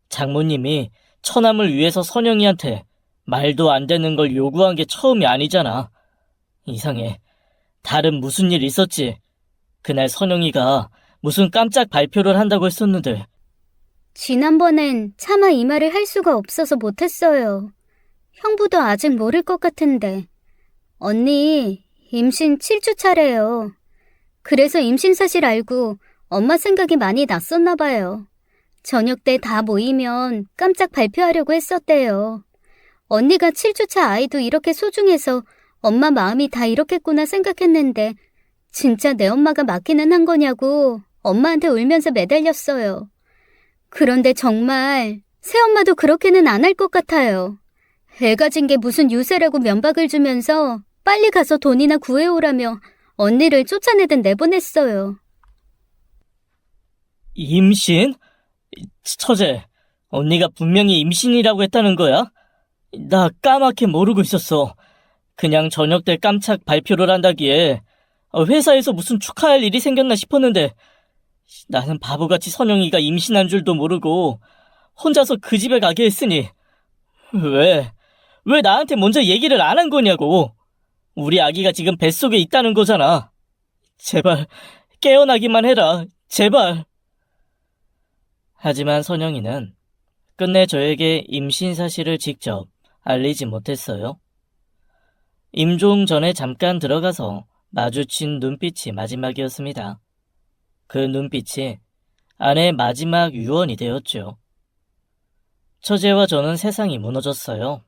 장모님이 처남을 위해서 선영이한테 말도 안 되는 걸 요구한 게 처음이 아니잖아. 이상해. 다른 무슨 일 있었지? 그날 선영이가 무슨 깜짝 발표를 한다고 했었는데. 지난번엔 차마 이 말을 할 수가 없어서 못했어요. 형부도 아직 모를 것 같은데. 언니, 임신 7주 차래요. 그래서 임신 사실 알고 엄마 생각이 많이 났었나 봐요. 저녁 때 다 모이면 깜짝 발표하려고 했었대요. 언니가 7주 차 아이도 이렇게 소중해서 엄마 마음이 다 이렇겠구나 생각했는데 진짜 내 엄마가 맞기는 한 거냐고 엄마한테 울면서 매달렸어요. 그런데 정말 새엄마도 그렇게는 안 할 것 같아요. 애 가진 게 무슨 유세라고 면박을 주면서 빨리 가서 돈이나 구해오라며 언니를 쫓아내든 내보냈어요. 임신? 처제, 언니가 분명히 임신이라고 했다는 거야? 나 까맣게 모르고 있었어. 그냥 저녁 때 깜짝 발표를 한다기에 회사에서 무슨 축하할 일이 생겼나 싶었는데 나는 바보같이 선영이가 임신한 줄도 모르고 혼자서 그 집에 가게 했으니 왜 나한테 먼저 얘기를 안 한 거냐고. 우리 아기가 지금 뱃속에 있다는 거잖아. 제발 깨어나기만 해라. 제발. 하지만 선영이는 끝내 저에게 임신 사실을 직접 알리지 못했어요. 임종 전에 잠깐 들어가서 마주친 눈빛이 마지막이었습니다. 그 눈빛이 아내의 마지막 유언이 되었죠. 처제와 저는 세상이 무너졌어요.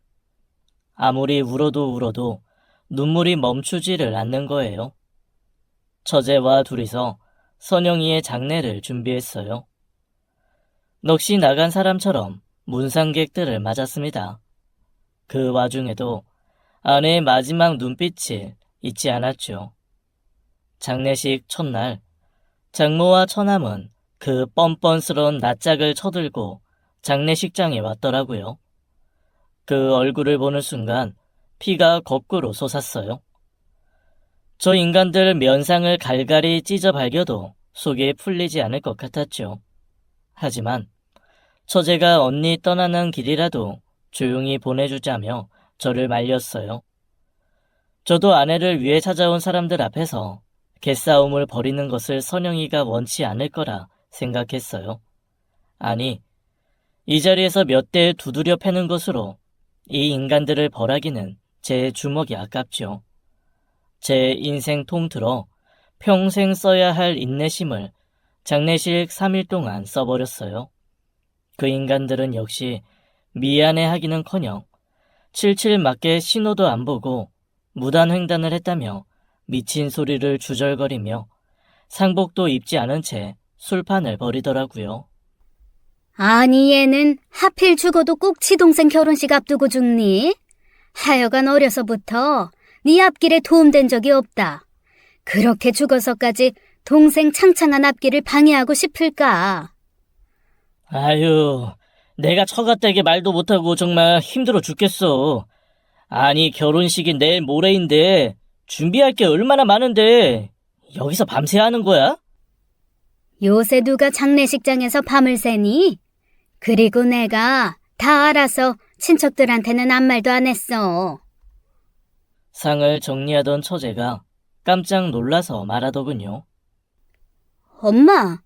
아무리 울어도 눈물이 멈추지를 않는 거예요. 처제와 둘이서 선영이의 장례를 준비했어요. 넋이 나간 사람처럼 문상객들을 맞았습니다. 그 와중에도 아내의 마지막 눈빛이 잊지 않았죠. 장례식 첫날, 장모와 처남은 그 뻔뻔스러운 낯짝을 쳐들고 장례식장에 왔더라고요. 그 얼굴을 보는 순간 피가 거꾸로 솟았어요. 저 인간들 면상을 갈갈이 찢어 발겨도 속이 풀리지 않을 것 같았죠. 하지만 처제가 언니 떠나는 길이라도 조용히 보내주자며 저를 말렸어요. 저도 아내를 위해 찾아온 사람들 앞에서 개싸움을 벌이는 것을 선영이가 원치 않을 거라 생각했어요. 아니, 이 자리에서 몇 대 두드려 패는 것으로 이 인간들을 벌하기는 제 주먹이 아깝죠. 제 인생 통틀어 평생 써야 할 인내심을 장례식 3일 동안 써버렸어요. 그 인간들은 역시 미안해하기는커녕 칠칠 맞게 신호도 안 보고 무단횡단을 했다며 미친 소리를 주절거리며 상복도 입지 않은 채 술판을 벌이더라고요. 아니 얘는 하필 죽어도 꼭 지동생 결혼식 앞두고 죽니? 하여간 어려서부터 네 앞길에 도움된 적이 없다. 그렇게 죽어서까지 동생 창창한 앞길을 방해하고 싶을까? 아유, 내가 처갓되게 말도 못하고 정말 힘들어 죽겠어. 아니, 결혼식이 내일 모레인데 준비할 게 얼마나 많은데 여기서 밤새야 하는 거야? 요새 누가 장례식장에서 밤을 새니? 그리고 내가 다 알아서 친척들한테는 아무 말도 안 했어. 상을 정리하던 처제가 깜짝 놀라서 말하더군요. 엄마,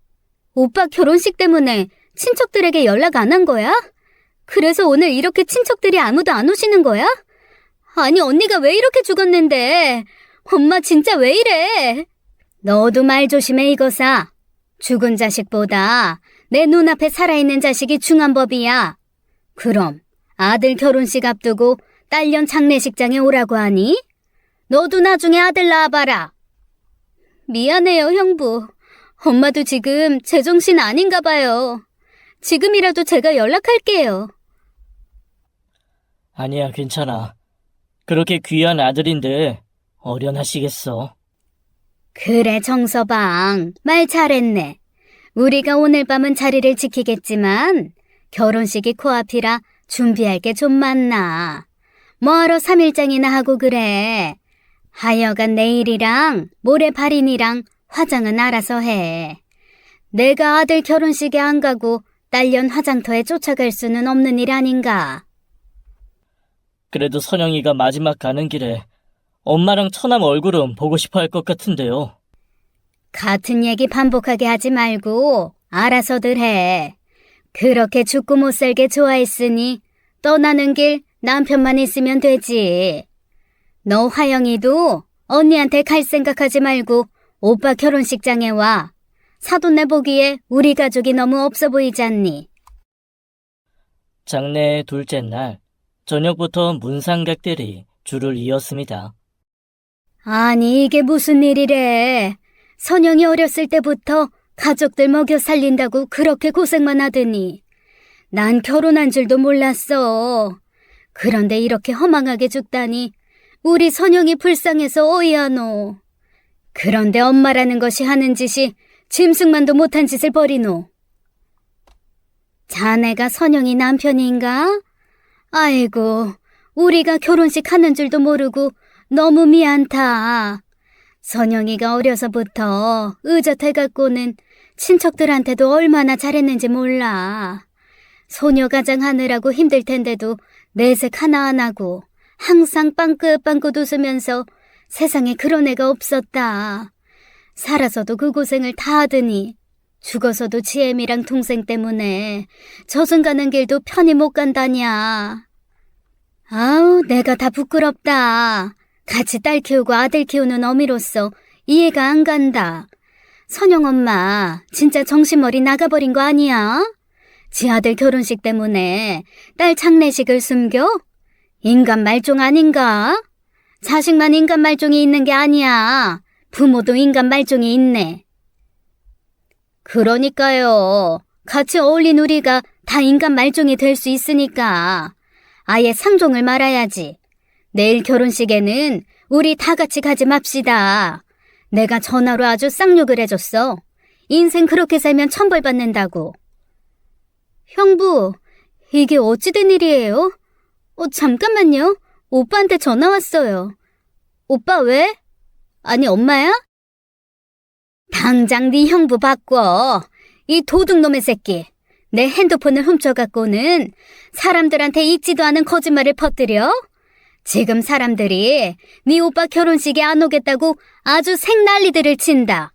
오빠 결혼식 때문에 친척들에게 연락 안 한 거야? 그래서 오늘 이렇게 친척들이 아무도 안 오시는 거야? 아니 언니가 왜 이렇게 죽었는데? 엄마 진짜 왜 이래? 너도 말 조심해 이거사. 죽은 자식보다 내 눈앞에 살아있는 자식이 중한 법이야. 그럼 아들 결혼식 앞두고 딸년 장례식장에 오라고 하니? 너도 나중에 아들 낳아봐라. 미안해요 형부. 엄마도 지금 제정신 아닌가 봐요. 지금이라도 제가 연락할게요. 아니야, 괜찮아. 그렇게 귀한 아들인데 어련하시겠어. 그래 정서방, 말 잘했네. 우리가 오늘 밤은 자리를 지키겠지만 결혼식이 코앞이라 준비할 게 좀 많나. 뭐하러 3일장이나 하고 그래. 하여간 내일이랑 모레 발인이랑 화장은 알아서 해. 내가 아들 결혼식에 안 가고 딸년 화장터에 쫓아갈 수는 없는 일 아닌가. 그래도 선영이가 마지막 가는 길에 엄마랑 처남 얼굴은 보고 싶어 할 것 같은데요. 같은 얘기 반복하게 하지 말고 알아서들 해. 그렇게 죽고 못 살게 좋아했으니 떠나는 길 남편만 있으면 되지. 너 화영이도 언니한테 갈 생각하지 말고 오빠 결혼식장에 와. 사돈 내보기에 우리 가족이 너무 없어 보이지 않니? 장례 둘째 날 저녁부터 문상객들이 줄을 이었습니다. 아니 이게 무슨 일이래. 선영이 어렸을 때부터 가족들 먹여 살린다고 그렇게 고생만 하더니 난 결혼한 줄도 몰랐어. 그런데 이렇게 허망하게 죽다니 우리 선영이 불쌍해서 어이하노. 그런데 엄마라는 것이 하는 짓이 짐승만도 못한 짓을 벌이노. 자네가 선영이 남편인가? 아이고, 우리가 결혼식 하는 줄도 모르고 너무 미안다. 선영이가 어려서부터 의젓해갖고는 친척들한테도 얼마나 잘했는지 몰라. 소녀가장 하느라고 힘들 텐데도 내색 하나 안 하고 항상 빵긋빵긋 웃으면서 세상에 그런 애가 없었다. 살아서도 그 고생을 다 하더니 죽어서도 지엠이랑 동생 때문에 저승 가는 길도 편히 못 간다냐. 아우, 내가 다 부끄럽다. 같이 딸 키우고 아들 키우는 어미로서 이해가 안 간다. 선영 엄마 진짜 정신머리 나가버린 거 아니야? 지 아들 결혼식 때문에 딸 장례식을 숨겨? 인간 말종 아닌가? 자식만 인간 말종이 있는 게 아니야. 부모도 인간 말종이 있네. 그러니까요. 같이 어울린 우리가 다 인간 말종이 될 수 있으니까 아예 상종을 말아야지. 내일 결혼식에는 우리 다 같이 가지 맙시다. 내가 전화로 아주 쌍욕을 해줬어. 인생 그렇게 살면 천벌 받는다고. 형부, 이게 어찌 된 일이에요? 잠깐만요. 오빠한테 전화 왔어요. 오빠 왜? 아니 엄마야? 당장 네 형부 바꿔. 이 도둑놈의 새끼. 내 핸드폰을 훔쳐갖고는 사람들한테 있지도 않은 거짓말을 퍼뜨려? 지금 사람들이 네 오빠 결혼식에 안 오겠다고 아주 생난리들을 친다.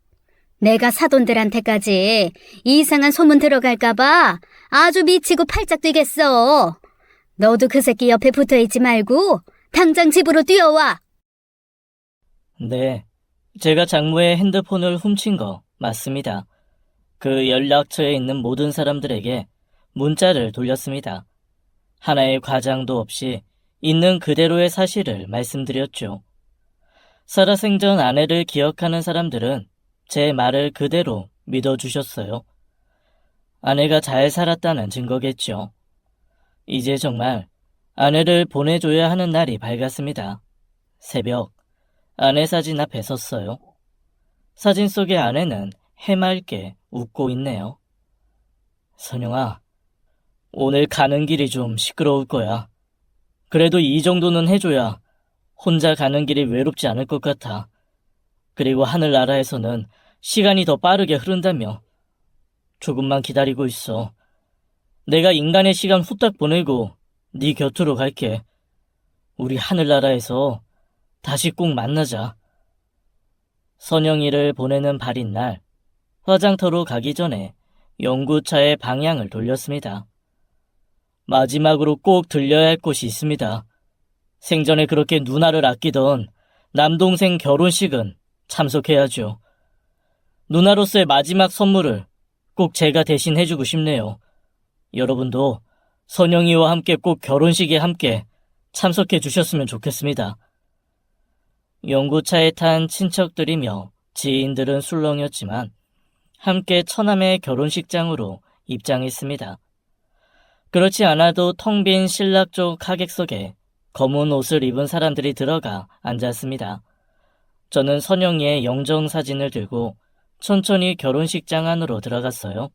내가 사돈들한테까지 이상한 소문 들어갈까봐 아주 미치고 팔짝 뛰겠어. 너도 그 새끼 옆에 붙어있지 말고 당장 집으로 뛰어와. 네, 제가 장모의 핸드폰을 훔친 거 맞습니다. 그 연락처에 있는 모든 사람들에게 문자를 돌렸습니다. 하나의 과장도 없이 있는 그대로의 사실을 말씀드렸죠. 살아생전 아내를 기억하는 사람들은 제 말을 그대로 믿어주셨어요. 아내가 잘 살았다는 증거겠죠. 이제 정말 아내를 보내줘야 하는 날이 밝았습니다. 새벽, 아내 사진 앞에 섰어요. 사진 속의 아내는 해맑게 웃고 있네요. 선영아, 오늘 가는 길이 좀 시끄러울 거야. 그래도 이 정도는 해줘야 혼자 가는 길이 외롭지 않을 것 같아. 그리고 하늘나라에서는 시간이 더 빠르게 흐른다며. 조금만 기다리고 있어. 내가 인간의 시간 후딱 보내고 네 곁으로 갈게. 우리 하늘나라에서 다시 꼭 만나자. 선영이를 보내는 발인 날, 화장터로 가기 전에 연구차의 방향을 돌렸습니다. 마지막으로 꼭 들려야 할 곳이 있습니다. 생전에 그렇게 누나를 아끼던 남동생 결혼식은 참석해야죠. 누나로서의 마지막 선물을 꼭 제가 대신 해주고 싶네요. 여러분도 선영이와 함께 꼭 결혼식에 함께 참석해 주셨으면 좋겠습니다. 연구차에 탄 친척들이며 지인들은 술렁였지만 함께 처남의 결혼식장으로 입장했습니다. 그렇지 않아도 텅 빈 신락 쪽 하객석에 검은 옷을 입은 사람들이 들어가 앉았습니다. 저는 선영이의 영정사진을 들고 천천히 결혼식장 안으로 들어갔어요.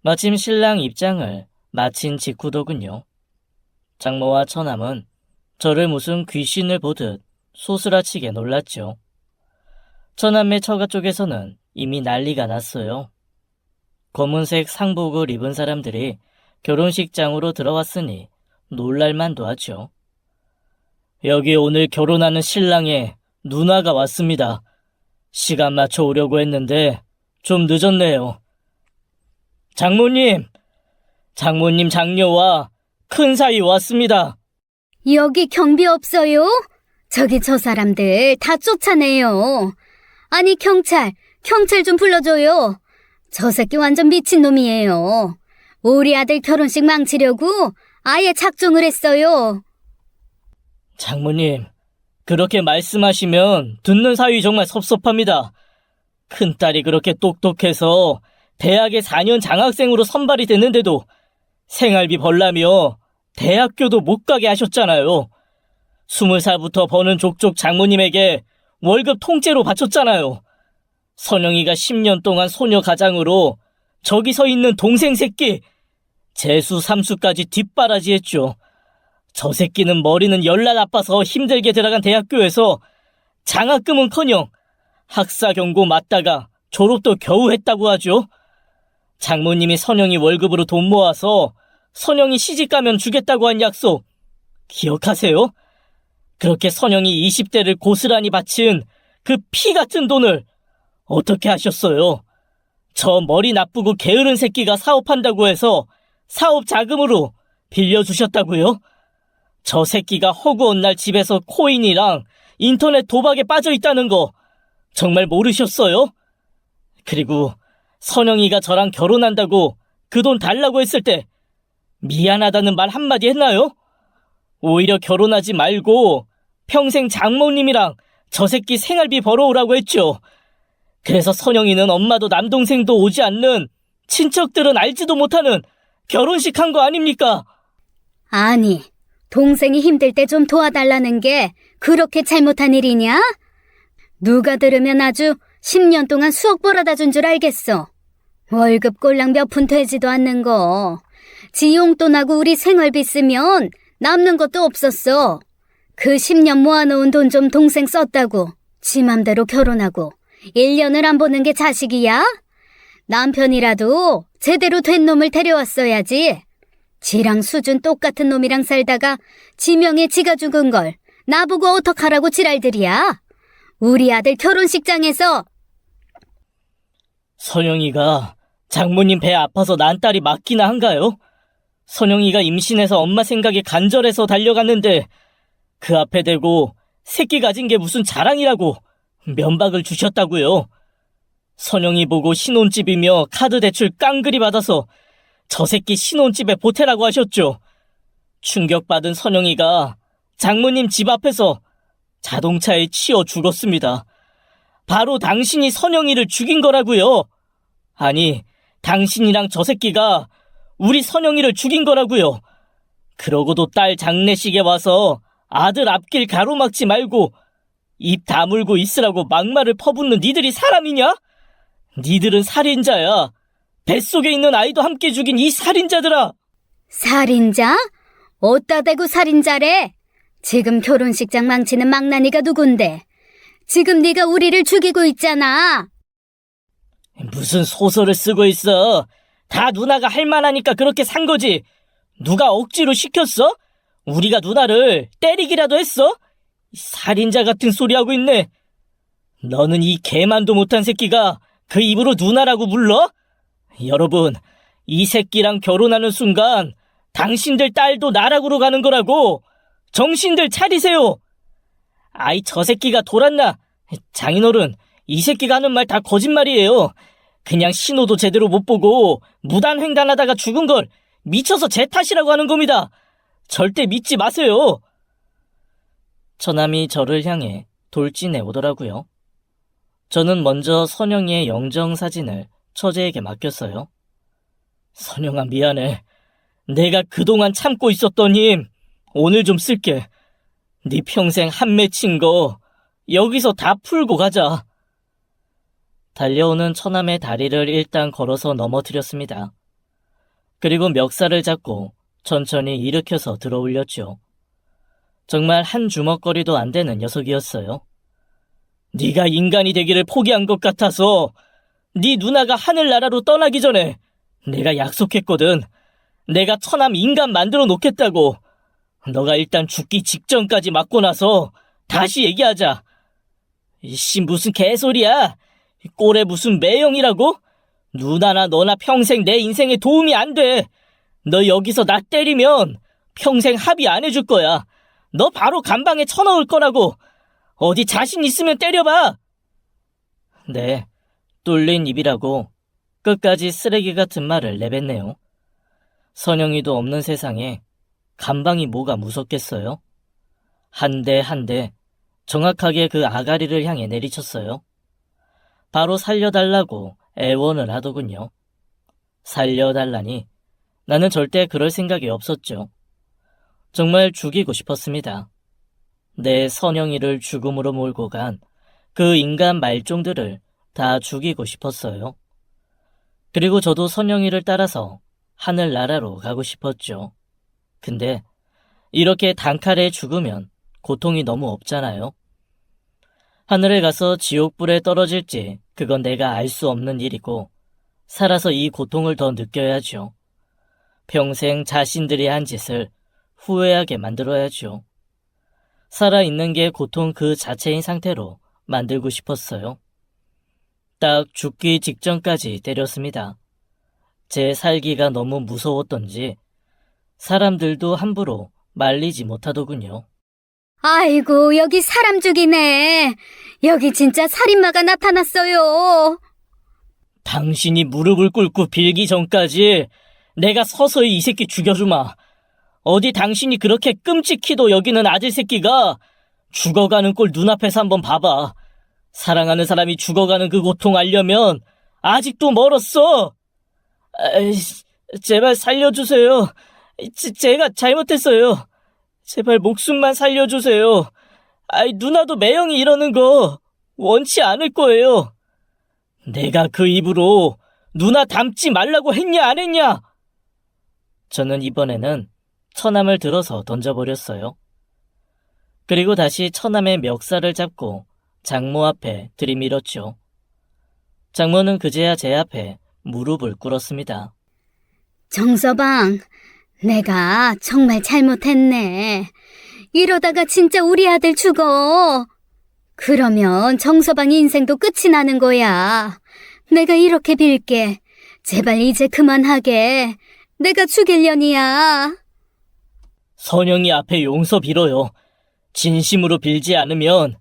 마침 신랑 입장을 마친 직후더군요. 장모와 처남은 저를 무슨 귀신을 보듯 소스라치게 놀랐죠. 처남의 처가 쪽에서는 이미 난리가 났어요. 검은색 상복을 입은 사람들이 결혼식장으로 들어왔으니 놀랄만도 하죠. 여기 오늘 결혼하는 신랑의 누나가 왔습니다. 시간 맞춰 오려고 했는데 좀 늦었네요. 장모님 장녀와 큰 사이 왔습니다. 여기 경비 없어요? 저기 저 사람들 다 쫓아내요. 아니 경찰 좀 불러줘요. 저 새끼 완전 미친놈이에요. 우리 아들 결혼식 망치려고 아예 작정을 했어요. 장모님, 그렇게 말씀하시면 듣는 사위 정말 섭섭합니다. 큰딸이 그렇게 똑똑해서 대학에 4년 장학생으로 선발이 됐는데도 생활비 벌라며 대학교도 못 가게 하셨잖아요. 20살부터 버는 족족 장모님에게 월급 통째로 바쳤잖아요. 선영이가 10년 동안 소녀 가장으로 저기 서 있는 동생 새끼 재수 삼수까지 뒷바라지했죠. 저 새끼는 머리는 열나 나빠서 힘들게 들어간 대학교에서 장학금은커녕 학사 경고 맞다가 졸업도 겨우 했다고 하죠. 장모님이 선영이 월급으로 돈 모아서 선영이 시집가면 주겠다고 한 약속 기억하세요? 그렇게 선영이 20대를 고스란히 바친 그 피 같은 돈을 어떻게 하셨어요? 저 머리 나쁘고 게으른 새끼가 사업한다고 해서 사업 자금으로 빌려주셨다고요? 저 새끼가 허구한 날 집에서 코인이랑 인터넷 도박에 빠져있다는 거 정말 모르셨어요? 그리고 선영이가 저랑 결혼한다고 그 돈 달라고 했을 때 미안하다는 말 한마디 했나요? 오히려 결혼하지 말고 평생 장모님이랑 저 새끼 생활비 벌어오라고 했죠. 그래서 선영이는 엄마도 남동생도 오지 않는 친척들은 알지도 못하는 결혼식 한 거 아닙니까? 아니, 동생이 힘들 때 좀 도와달라는 게 그렇게 잘못한 일이냐? 누가 들으면 아주 10년 동안 수억 벌어다 준 줄 알겠어. 월급 꼴랑 몇 푼 되지도 않는 거. 지 용돈하고 우리 생활비 쓰면 남는 것도 없었어. 그 10년 모아놓은 돈 좀 동생 썼다고 지 맘대로 결혼하고 1년을 안 보는 게 자식이야? 남편이라도 제대로 된 놈을 데려왔어야지. 지랑 수준 똑같은 놈이랑 살다가 지명에 지가 죽은 걸 나보고 어떡하라고 지랄들이야. 우리 아들 결혼식장에서. 선영이가 장모님 배 아파서 난 딸이 맞기나 한가요? 선영이가 임신해서 엄마 생각에 간절해서 달려갔는데 그 앞에 대고 새끼 가진 게 무슨 자랑이라고 면박을 주셨다고요. 선영이 보고 신혼집이며 카드 대출 깡그리 받아서 저 새끼 신혼집에 보태라고 하셨죠. 충격받은 선영이가 장모님 집 앞에서 자동차에 치여 죽었습니다. 바로 당신이 선영이를 죽인 거라고요. 아니, 당신이랑 저 새끼가 우리 선영이를 죽인 거라고요. 그러고도 딸 장례식에 와서 아들 앞길 가로막지 말고 입 다물고 있으라고 막말을 퍼붓는 니들이 사람이냐? 니들은 살인자야. 뱃속에 있는 아이도 함께 죽인 이 살인자들아. 살인자? 어따 대고 살인자래? 지금 결혼식장 망치는 망나니가 누군데? 지금 네가 우리를 죽이고 있잖아. 무슨 소설을 쓰고 있어. 다 누나가 할 만하니까 그렇게 산 거지. 누가 억지로 시켰어? 우리가 누나를 때리기라도 했어? 살인자 같은 소리 하고 있네. 너는 이 개만도 못한 새끼가 그 입으로 누나라고 불러? 여러분, 이 새끼랑 결혼하는 순간 당신들 딸도 나락으로 가는 거라고. 정신들 차리세요. 아이, 저 새끼가 돌았나? 장인어른, 이 새끼가 하는 말 다 거짓말이에요. 그냥 신호도 제대로 못 보고 무단횡단하다가 죽은 걸 미쳐서 제 탓이라고 하는 겁니다. 절대 믿지 마세요. 처남이 저를 향해 돌진해 오더라고요. 저는 먼저 선영이의 영정사진을 처제에게 맡겼어요. 선영아, 미안해. 내가 그동안 참고 있었던 힘 오늘 좀 쓸게. 네 평생 한 맺힌 거 여기서 다 풀고 가자. 달려오는 처남의 다리를 일단 걸어서 넘어뜨렸습니다. 그리고 멱살을 잡고 천천히 일으켜서 들어 올렸죠. 정말 한 주먹거리도 안 되는 녀석이었어요. 네가 인간이 되기를 포기한 것 같아서 네 누나가 하늘나라로 떠나기 전에 내가 약속했거든. 내가 처남 인간 만들어 놓겠다고. 너가 일단 죽기 직전까지 맞고 나서 다시 얘기하자. 이씨, 무슨 개소리야. 꼴에 무슨 매형이라고? 누나나 너나 평생 내 인생에 도움이 안 돼. 너 여기서 나 때리면 평생 합의 안 해줄 거야. 너 바로 감방에 쳐넣을 거라고. 어디 자신 있으면 때려봐. 네, 뚫린 입이라고 끝까지 쓰레기 같은 말을 내뱉네요. 선영이도 없는 세상에 감방이 뭐가 무섭겠어요? 한 대 한 대 정확하게 그 아가리를 향해 내리쳤어요. 바로 살려달라고 애원을 하더군요. 살려달라니 나는 절대 그럴 생각이 없었죠. 정말 죽이고 싶었습니다. 내 선영이를 죽음으로 몰고 간 그 인간 말종들을 다 죽이고 싶었어요. 그리고 저도 선영이를 따라서 하늘나라로 가고 싶었죠. 근데 이렇게 단칼에 죽으면 고통이 너무 없잖아요. 하늘에 가서 지옥불에 떨어질지 그건 내가 알 수 없는 일이고 살아서 이 고통을 더 느껴야죠. 평생 자신들이 한 짓을 후회하게 만들어야죠. 살아있는 게 고통 그 자체인 상태로 만들고 싶었어요. 딱 죽기 직전까지 때렸습니다. 제 살기가 너무 무서웠던지 사람들도 함부로 말리지 못하더군요. 아이고, 여기 사람 죽이네. 여기 진짜 살인마가 나타났어요. 당신이 무릎을 꿇고 빌기 전까지 내가 서서히 이 새끼 죽여주마. 어디 당신이 그렇게 끔찍히도 여기는 아들 새끼가 죽어가는 꼴 눈앞에서 한번 봐봐. 사랑하는 사람이 죽어가는 그 고통 알려면 아직도 멀었어. 제발 살려주세요. 제가 잘못했어요. 제발 목숨만 살려주세요. 누나도 매형이 이러는 거 원치 않을 거예요. 내가 그 입으로 누나 닮지 말라고 했냐 안 했냐? 저는 이번에는 처남을 들어서 던져버렸어요. 그리고 다시 처남의 멱살을 잡고 장모 앞에 들이밀었죠. 장모는 그제야 제 앞에 무릎을 꿇었습니다. 정서방, 내가 정말 잘못했네. 이러다가 진짜 우리 아들 죽어. 그러면 정서방 인생도 끝이 나는 거야. 내가 이렇게 빌게. 제발 이제 그만하게. 내가 죽일 년이야. 선영이 앞에 용서 빌어요. 진심으로 빌지 않으면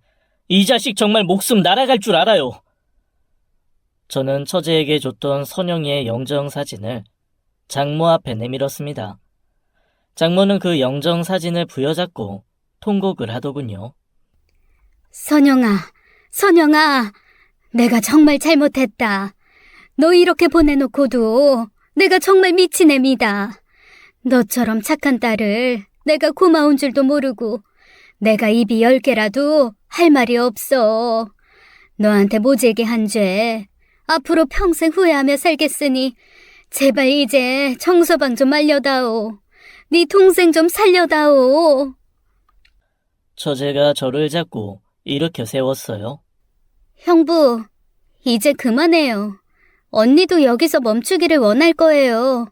이 자식 정말 목숨 날아갈 줄 알아요. 저는 처제에게 줬던 선영이의 영정사진을 장모 앞에 내밀었습니다. 장모는 그 영정사진을 부여잡고 통곡을 하더군요. 선영아, 선영아, 내가 정말 잘못했다. 너 이렇게 보내놓고도 내가 정말 미친 애미다. 너처럼 착한 딸을 내가 고마운 줄도 모르고 내가 입이 10개라도 할 말이 없어. 너한테 모질게 한 죄 앞으로 평생 후회하며 살겠으니 제발 이제 정서방 좀 알려다오. 네 동생 좀 살려다오. 처제가 저를 잡고 일으켜 세웠어요. 형부, 이제 그만해요. 언니도 여기서 멈추기를 원할 거예요.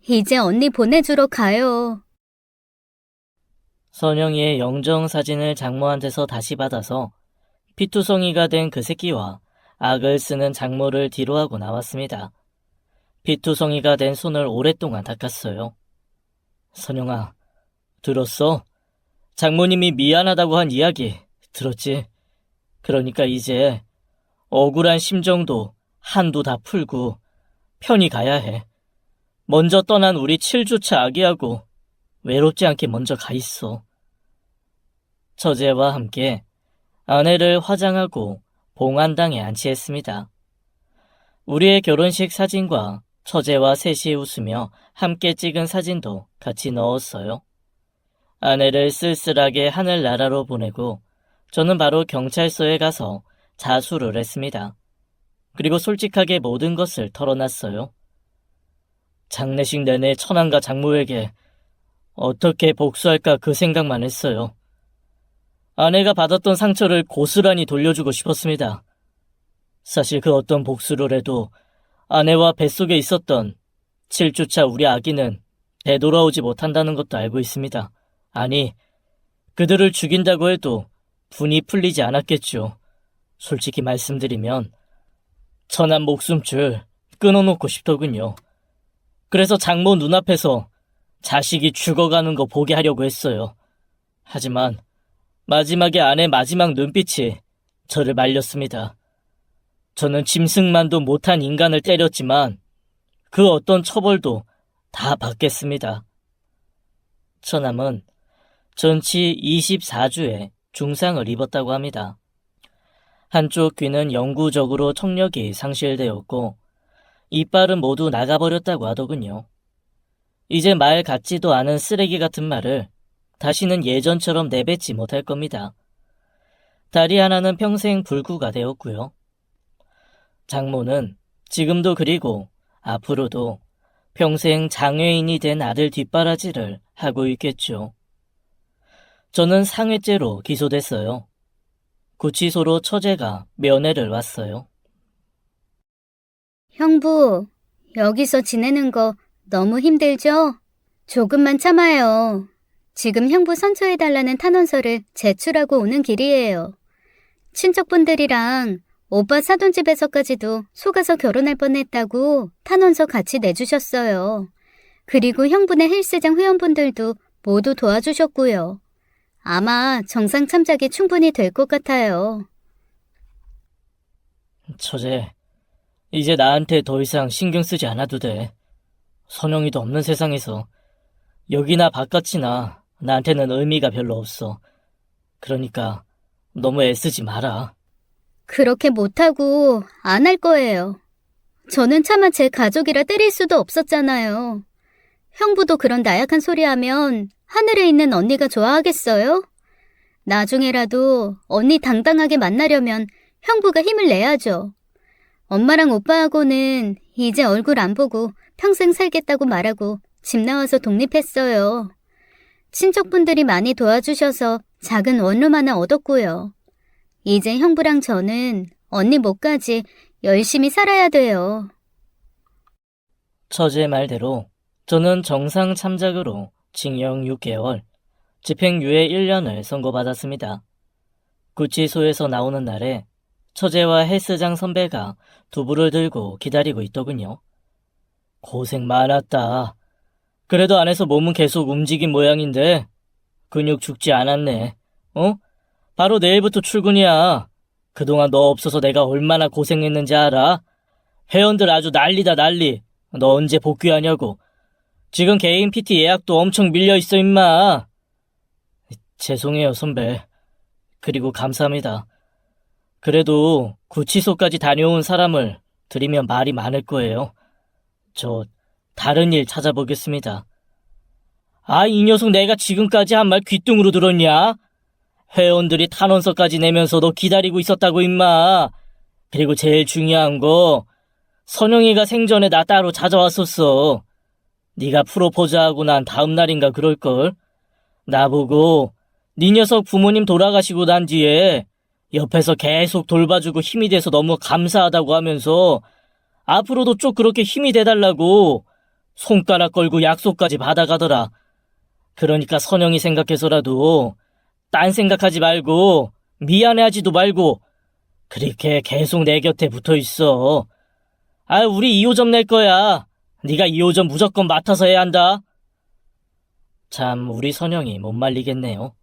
이제 언니 보내주러 가요. 선영이의 영정사진을 장모한테서 다시 받아서 피투성이가 된 그 새끼와 악을 쓰는 장모를 뒤로하고 나왔습니다. 피투성이가 된 손을 오랫동안 닦았어요. 선영아, 들었어? 장모님이 미안하다고 한 이야기 들었지? 그러니까 이제 억울한 심정도 한도 다 풀고 편히 가야 해. 먼저 떠난 우리 7주차 아기하고 외롭지 않게 먼저 가 있어. 처제와 함께 아내를 화장하고 봉안당에 안치했습니다. 우리의 결혼식 사진과 처제와 셋이 웃으며 함께 찍은 사진도 같이 넣었어요. 아내를 쓸쓸하게 하늘나라로 보내고 저는 바로 경찰서에 가서 자수를 했습니다. 그리고 솔직하게 모든 것을 털어놨어요. 장례식 내내 처남과 장모에게 어떻게 복수할까 그 생각만 했어요. 아내가 받았던 상처를 고스란히 돌려주고 싶었습니다. 사실 그 어떤 복수를 해도 아내와 뱃속에 있었던 7주차 우리 아기는 되돌아오지 못한다는 것도 알고 있습니다. 아니, 그들을 죽인다고 해도 분이 풀리지 않았겠죠. 솔직히 말씀드리면 처남 목숨줄 끊어놓고 싶더군요. 그래서 장모 눈앞에서 자식이 죽어가는 거 보게 하려고 했어요. 하지만 마지막에 아내 마지막 눈빛이 저를 말렸습니다. 저는 짐승만도 못한 인간을 때렸지만 그 어떤 처벌도 다 받겠습니다. 처남은 전치 24주에 중상을 입었다고 합니다. 한쪽 귀는 영구적으로 청력이 상실되었고 이빨은 모두 나가버렸다고 하더군요. 이제 말 같지도 않은 쓰레기 같은 말을 다시는 예전처럼 내뱉지 못할 겁니다. 다리 하나는 평생 불구가 되었고요. 장모는 지금도 그리고 앞으로도 평생 장애인이 된 아들 뒷바라지를 하고 있겠죠. 저는 상해죄로 기소됐어요. 구치소로 처제가 면회를 왔어요. 형부, 여기서 지내는 거 너무 힘들죠? 조금만 참아요. 지금 형부 선처해달라는 탄원서를 제출하고 오는 길이에요. 친척분들이랑 오빠 사돈집에서까지도 속아서 결혼할 뻔했다고 탄원서 같이 내주셨어요. 그리고 형부네 헬스장 회원분들도 모두 도와주셨고요. 아마 정상 참작이 충분히 될 것 같아요. 처제, 이제 나한테 더 이상 신경 쓰지 않아도 돼. 선영이도 없는 세상에서 여기나 바깥이나 나한테는 의미가 별로 없어. 그러니까 너무 애쓰지 마라. 그렇게 못하고 안 할 거예요. 저는 차마 제 가족이라 때릴 수도 없었잖아요. 형부도 그런 나약한 소리 하면 하늘에 있는 언니가 좋아하겠어요? 나중에라도 언니 당당하게 만나려면 형부가 힘을 내야죠. 엄마랑 오빠하고는 이제 얼굴 안 보고 평생 살겠다고 말하고 집 나와서 독립했어요. 친척분들이 많이 도와주셔서 작은 원룸 하나 얻었고요. 이제 형부랑 저는 언니 몫까지 열심히 살아야 돼요. 처제 말대로 저는 정상 참작으로 징역 6개월, 집행유예 1년을 선고받았습니다. 구치소에서 나오는 날에 처제와 헬스장 선배가 두부를 들고 기다리고 있더군요. 고생 많았다. 그래도 안에서 몸은 계속 움직인 모양인데 근육 죽지 않았네. 바로 내일부터 출근이야. 그동안 너 없어서 내가 얼마나 고생했는지 알아? 회원들 아주 난리다 난리. 너 언제 복귀하냐고. 지금 개인 PT 예약도 엄청 밀려있어 임마. 죄송해요 선배. 그리고 감사합니다. 그래도 구치소까지 다녀온 사람을 드리면 말이 많을 거예요. 저 다른 일 찾아보겠습니다. 아, 이 녀석 내가 지금까지 한 말 귀뚱으로 들었냐? 회원들이 탄원서까지 내면서 너 기다리고 있었다고 임마. 그리고 제일 중요한 거 선영이가 생전에 나 따로 찾아왔었어. 네가 프로포즈하고 난 다음 날인가 그럴걸. 나보고 네 녀석 부모님 돌아가시고 난 뒤에 옆에서 계속 돌봐주고 힘이 돼서 너무 감사하다고 하면서 앞으로도 쭉 그렇게 힘이 돼달라고 손가락 걸고 약속까지 받아가더라. 그러니까 선영이 생각해서라도 딴 생각하지 말고 미안해하지도 말고 그렇게 계속 내 곁에 붙어있어. 아, 우리 2호점 낼 거야. 네가 2호점 무조건 맡아서 해야 한다. 참 우리 선영이 못 말리겠네요.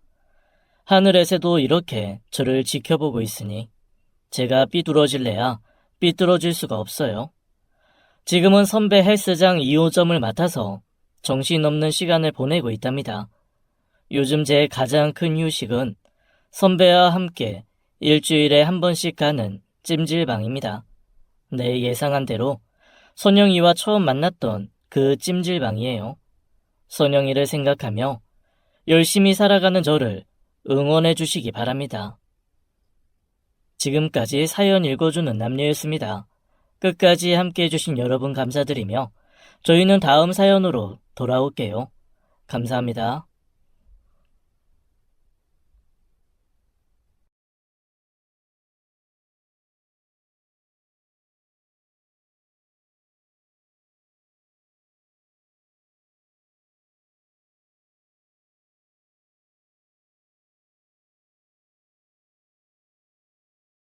하늘에서도 이렇게 저를 지켜보고 있으니 제가 삐뚤어질래야 삐뚤어질 수가 없어요. 지금은 선배 헬스장 2호점을 맡아서 정신없는 시간을 보내고 있답니다. 요즘 제 가장 큰 휴식은 선배와 함께 일주일에 한 번씩 가는 찜질방입니다. 네, 예상한 대로 선영이와 처음 만났던 그 찜질방이에요. 선영이를 생각하며 열심히 살아가는 저를 응원해 주시기 바랍니다. 지금까지 사연 읽어주는 남녀였습니다. 끝까지 함께해 주신 여러분 감사드리며 저희는 다음 사연으로 돌아올게요. 감사합니다.